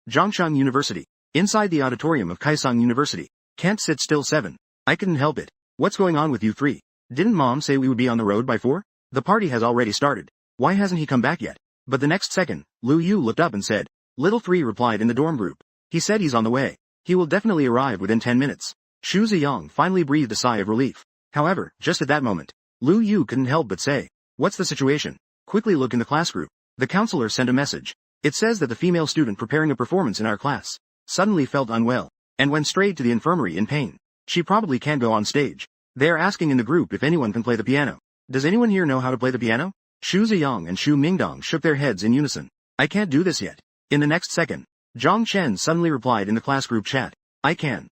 Zhongshan University. Inside the auditorium of Kaisang University, Can't sit still 7. I couldn't help it. What's going on with you 3? Didn't mom say we would be on the road by 4? The party has already started. Why hasn't he come back yet? But the next second, Lu Yu looked up and said. Little 3 replied in the dorm group. He said he's on the way. He will definitely arrive within 10 minutes. Shu Ziyang finally breathed a sigh of relief. However, just at that moment, Lu Yu couldn't help but say, "What's the situation?" Quickly look in the class group. The counselor sent a message. It says that the female student preparing a performance in our class suddenly felt unwell and went straight to the infirmary in pain. She probably can't go on stage. They are asking in the group if anyone can play the piano. Does anyone here know how to play the piano? Shu Ziyang and Shu Mingdong shook their heads in unison. I can't do this yet. In the next second, Zhang Chen suddenly replied in the class group chat. I can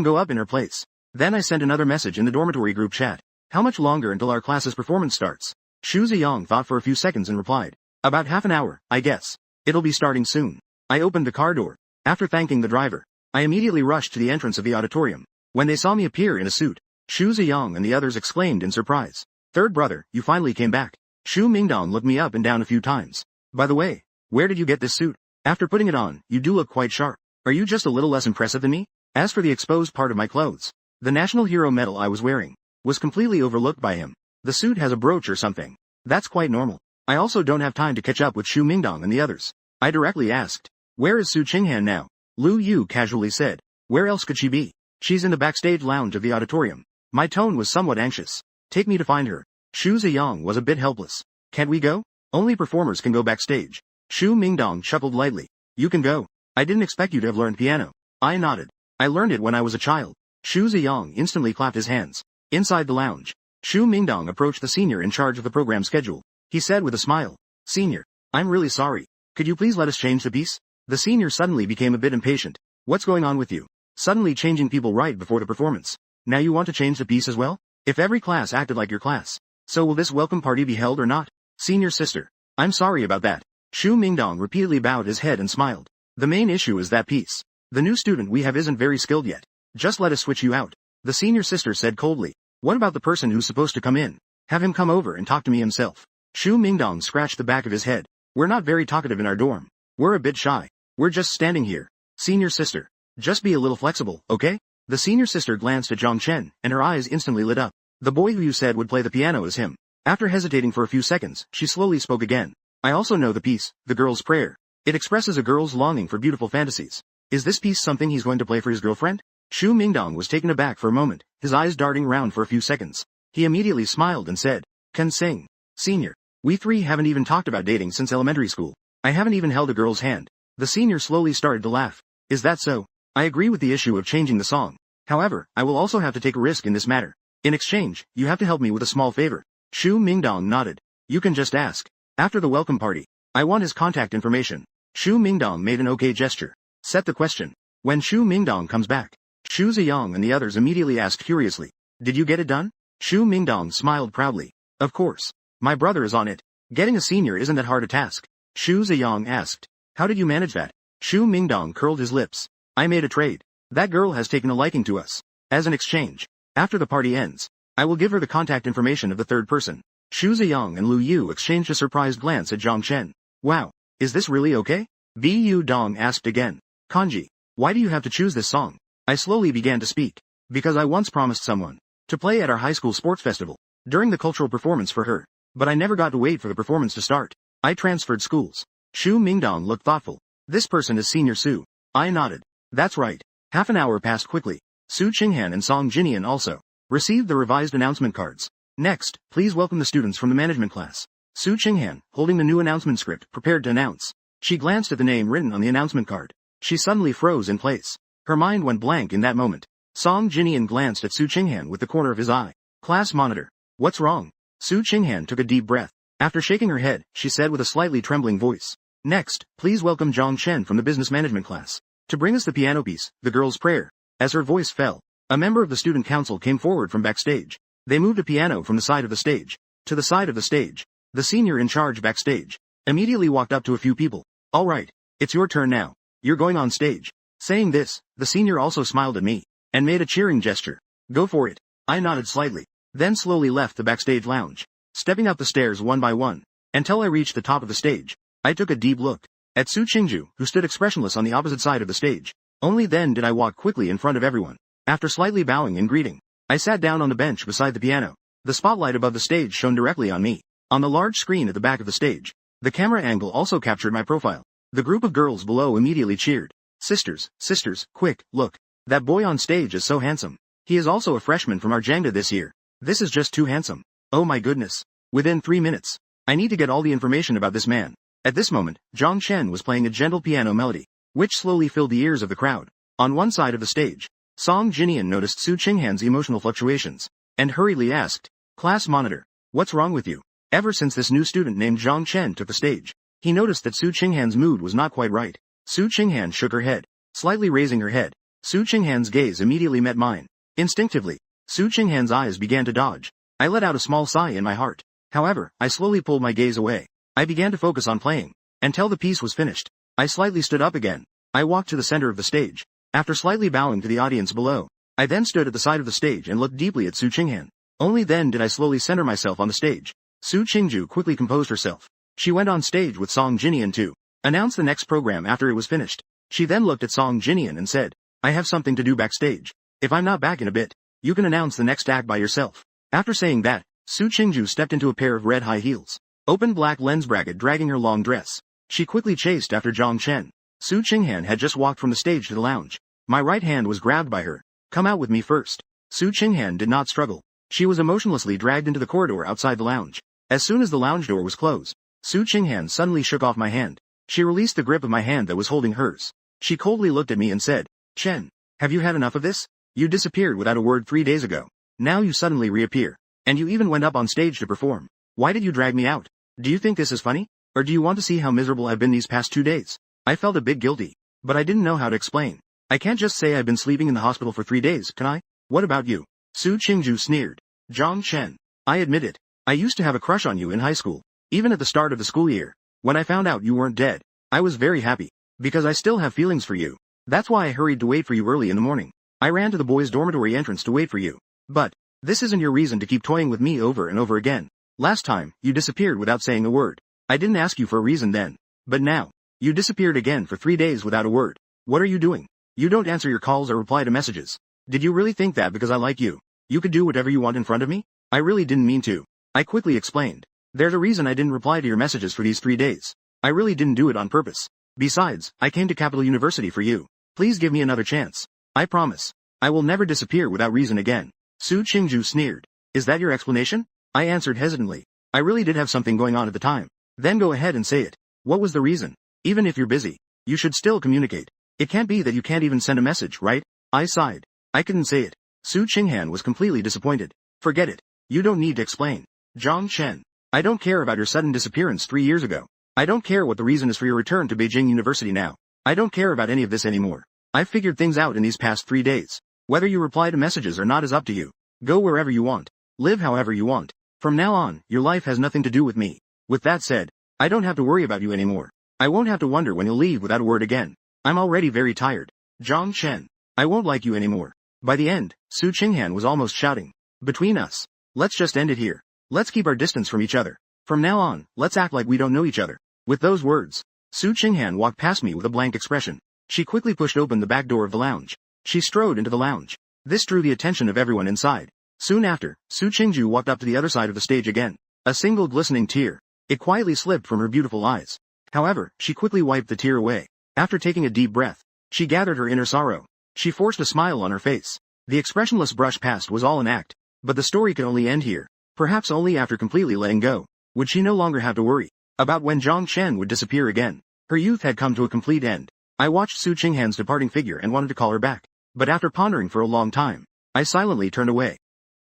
go up in her place. Then I sent another message in the dormitory group chat. How much longer until our class's performance starts? Shu Ziyang thought for a few seconds and replied. About half an hour, I guess. It'll be starting soon. I opened the car door. After thanking the driver, I immediately rushed to the entrance of the auditorium. When they saw me appear in a suit, Shu Ziyang and the others exclaimed in surprise. Third brother, you finally came back. Shu Mingdong looked me up and down a few times. By the way, where did you get this suit? After putting it on, you do look quite sharp. Are you just a little less impressive than me? As for the exposed part of my clothes, the national hero medal I was wearing was completely overlooked by him. The suit has a brooch or something. That's quite normal. I also don't have time to catch up with Shu Mingdong and the others. I directly asked, where is Su Qinghan now? Lu Yu casually said, where else could she be? She's in the backstage lounge of the auditorium. My tone was somewhat anxious. Take me to find her. Shu Ziyang was a bit helpless. Can't we go? Only performers can go backstage. Shu Mingdong chuckled lightly. You can go. I didn't expect you to have learned piano. I nodded. I learned it when I was a child. Shu Ziyang instantly clapped his hands. Inside the lounge, Shu Mingdong approached the senior in charge of the program schedule. He said with a smile, Senior, I'm really sorry. Could you please let us change the piece? The senior suddenly became a bit impatient. What's going on with you? Suddenly changing people right before the performance. Now you want to change the piece as well? If every class acted like your class, so will this welcome party be held or not? Senior sister, I'm sorry about that. Shu Mingdong repeatedly bowed his head and smiled. The main issue is that piece. The new student we have isn't very skilled yet. Just let us switch you out. The senior sister said coldly. What about the person who's supposed to come in? Have him come over and talk to me himself. Shu Mingdong scratched the back of his head. We're not very talkative in our dorm. We're a bit shy. We're just standing here. Senior sister, just be a little flexible, okay? The senior sister glanced at Zhang Chen, and her eyes instantly lit up. The boy who you said would play the piano is him. After hesitating for a few seconds, she slowly spoke again. I also know the piece, The Girl's Prayer. It expresses a girl's longing for beautiful fantasies. Is this piece something he's going to play for his girlfriend? Shu Mingdong was taken aback for a moment, his eyes darting round for a few seconds. He immediately smiled and said, Can sing. Senior, we 3 haven't even talked about dating since elementary school. I haven't even held a girl's hand. The senior slowly started to laugh. Is that so? I agree with the issue of changing the song. However, I will also have to take a risk in this matter. In exchange, you have to help me with a small favor. Shu Mingdong nodded. You can just ask. After the welcome party, I want his contact information. Shu Mingdong made an okay gesture. Set the question. When Shu Mingdong comes back, Shu Ziyang and the others immediately asked curiously. Did you get it done? Shu Mingdong smiled proudly. Of course. My brother is on it. Getting a senior isn't that hard a task. Shu Ziyang asked. How did you manage that? Shu Mingdong curled his lips. I made a trade. That girl has taken a liking to us. As an exchange, after the party ends, I will give her the contact information of the third person. Shu Ziyang and Lu Yu exchanged a surprised glance at Zhang Chen. Wow, is this really okay? Bu Yu Dong asked again. Kanji, why do you have to choose this song? I slowly began to speak. Because I once promised someone to play at our high school sports festival during the cultural performance for her. But I never got to wait for the performance to start. I transferred schools. Shu Mingdong looked thoughtful. This person is Senior Su. I nodded. That's right. Half an hour passed quickly. Su Qinghan and Song Jinian also received the revised announcement cards. Next, please welcome the students from the management class. Su Qinghan, holding the new announcement script, prepared to announce. She glanced at the name written on the announcement card. She suddenly froze in place. Her mind went blank in that moment. Song Jinian glanced at Su Qinghan with the corner of his eye. Class monitor. What's wrong? Su Qinghan took a deep breath. After shaking her head, she said with a slightly trembling voice. Next, please welcome Zhang Chen from the business management class to bring us the piano piece, The Girl's Prayer. As her voice fell, a member of the student council came forward from backstage. They moved a piano from the side of the stage to the side of the stage. The senior in charge backstage immediately walked up to a few people. All right, it's your turn now. You're going on stage. Saying this, the senior also smiled at me and made a cheering gesture. Go for it. I nodded slightly, then slowly left the backstage lounge, stepping up the stairs one by one until I reached the top of the stage. I took a deep look at Su Qingju, who stood expressionless on the opposite side of the stage. Only then did I walk quickly in front of everyone. After slightly bowing in greeting, I sat down on the bench beside the piano. The spotlight above the stage shone directly on me. On the large screen at the back of the stage, the camera angle also captured my profile. The group of girls below immediately cheered. Sisters, quick, look. That boy on stage is so handsome. He is also a freshman from our Jenga this year. This is just too handsome. Oh my goodness. Within 3 minutes, I need to get all the information about this man. At this moment, Zhang Chen was playing a gentle piano melody, which slowly filled the ears of the crowd. On one side of the stage, Song Jinian noticed Su Qinghan's emotional fluctuations, and hurriedly asked, "Class monitor, what's wrong with you?" Ever since this new student named Zhang Chen took the stage, he noticed that Su Qinghan's mood was not quite right. Su Qinghan shook her head, slightly raising her head. Su Qinghan's gaze immediately met mine. Instinctively, Su Qinghan's eyes began to dodge. I let out a small sigh in my heart. However, I slowly pulled my gaze away. I began to focus on playing, until the piece was finished. I slightly stood up again. I walked to the center of the stage. After slightly bowing to the audience below, I then stood at the side of the stage and looked deeply at Su Qinghan. Only then did I slowly center myself on the stage. Su Qingju quickly composed herself. She went on stage with Song Jinian to announce the next program after it was finished. She then looked at Song Jinian and said, "I have something to do backstage. If I'm not back in a bit, you can announce the next act by yourself." After saying that, Su Qingju stepped into a pair of red high heels, open black lens bracket dragging her long dress. She quickly chased after Zhang Chen. Su Qinghan had just walked from the stage to the lounge. My right hand was grabbed by her. "Come out with me first." Su Qinghan did not struggle. She was emotionlessly dragged into the corridor outside the lounge. As soon as the lounge door was closed, Su Qinghan suddenly shook off my hand. She released the grip of my hand that was holding hers. She coldly looked at me and said, "Chen, have you had enough of this? You disappeared without a word 3 days ago. Now you suddenly reappear. And you even went up on stage to perform. Why did you drag me out? Do you think this is funny? Or do you want to see how miserable I've been these past 2 days?" I felt a bit guilty, but I didn't know how to explain. I can't just say I've been sleeping in the hospital for 3 days, can I? What about you? Su Qingju sneered. "Zhang Chen, I admit it. I used to have a crush on you in high school. Even at the start of the school year. When I found out you weren't dead, I was very happy. Because I still have feelings for you. That's why I hurried to wait for you early in the morning. I ran to the boys' dormitory entrance to wait for you. But this isn't your reason to keep toying with me over and over again. Last time, you disappeared without saying a word. I didn't ask you for a reason then. But now, you disappeared again for 3 days without a word. What are you doing? You don't answer your calls or reply to messages. Did you really think that because I like you, you could do whatever you want in front of me? I really didn't mean to." I quickly explained. "There's a reason I didn't reply to your messages for these 3 days. I really didn't do it on purpose. Besides, I came to Capital University for you. Please give me another chance. I promise. I will never disappear without reason again." Su Qingju sneered. "Is that your explanation?" I answered hesitantly. "I really did have something going on at the time." "Then go ahead and say it. What was the reason? Even if you're busy, you should still communicate. It can't be that you can't even send a message, right?" I sighed. I couldn't say it. Su Qinghan was completely disappointed. "Forget it. You don't need to explain. Zhang Chen, I don't care about your sudden disappearance 3 years ago. I don't care what the reason is for your return to Beijing University now. I don't care about any of this anymore. I've figured things out in these past 3 days. Whether you reply to messages or not is up to you. Go wherever you want. Live however you want. From now on, your life has nothing to do with me. With that said, I don't have to worry about you anymore. I won't have to wonder when you'll leave without a word again. I'm already very tired. Zhang Chen, I won't like you anymore." By the end, Su Qinghan was almost shouting. "Between us, let's just end it here. Let's keep our distance from each other. From now on, let's act like we don't know each other." With those words, Su Qinghan walked past me with a blank expression. She quickly pushed open the back door of the lounge. She strode into the lounge. This drew the attention of everyone inside. Soon after, Su Qingju walked up to the other side of the stage again. A single glistening tear. It quietly slipped from her beautiful eyes. However, she quickly wiped the tear away. After taking a deep breath, she gathered her inner sorrow. She forced a smile on her face. The expressionless brush past was all an act. But the story could only end here. Perhaps only after completely letting go would she no longer have to worry about when Zhang Chen would disappear again. Her youth had come to a complete end. I watched Su Qinghan's departing figure and wanted to call her back. But after pondering for a long time, I silently turned away.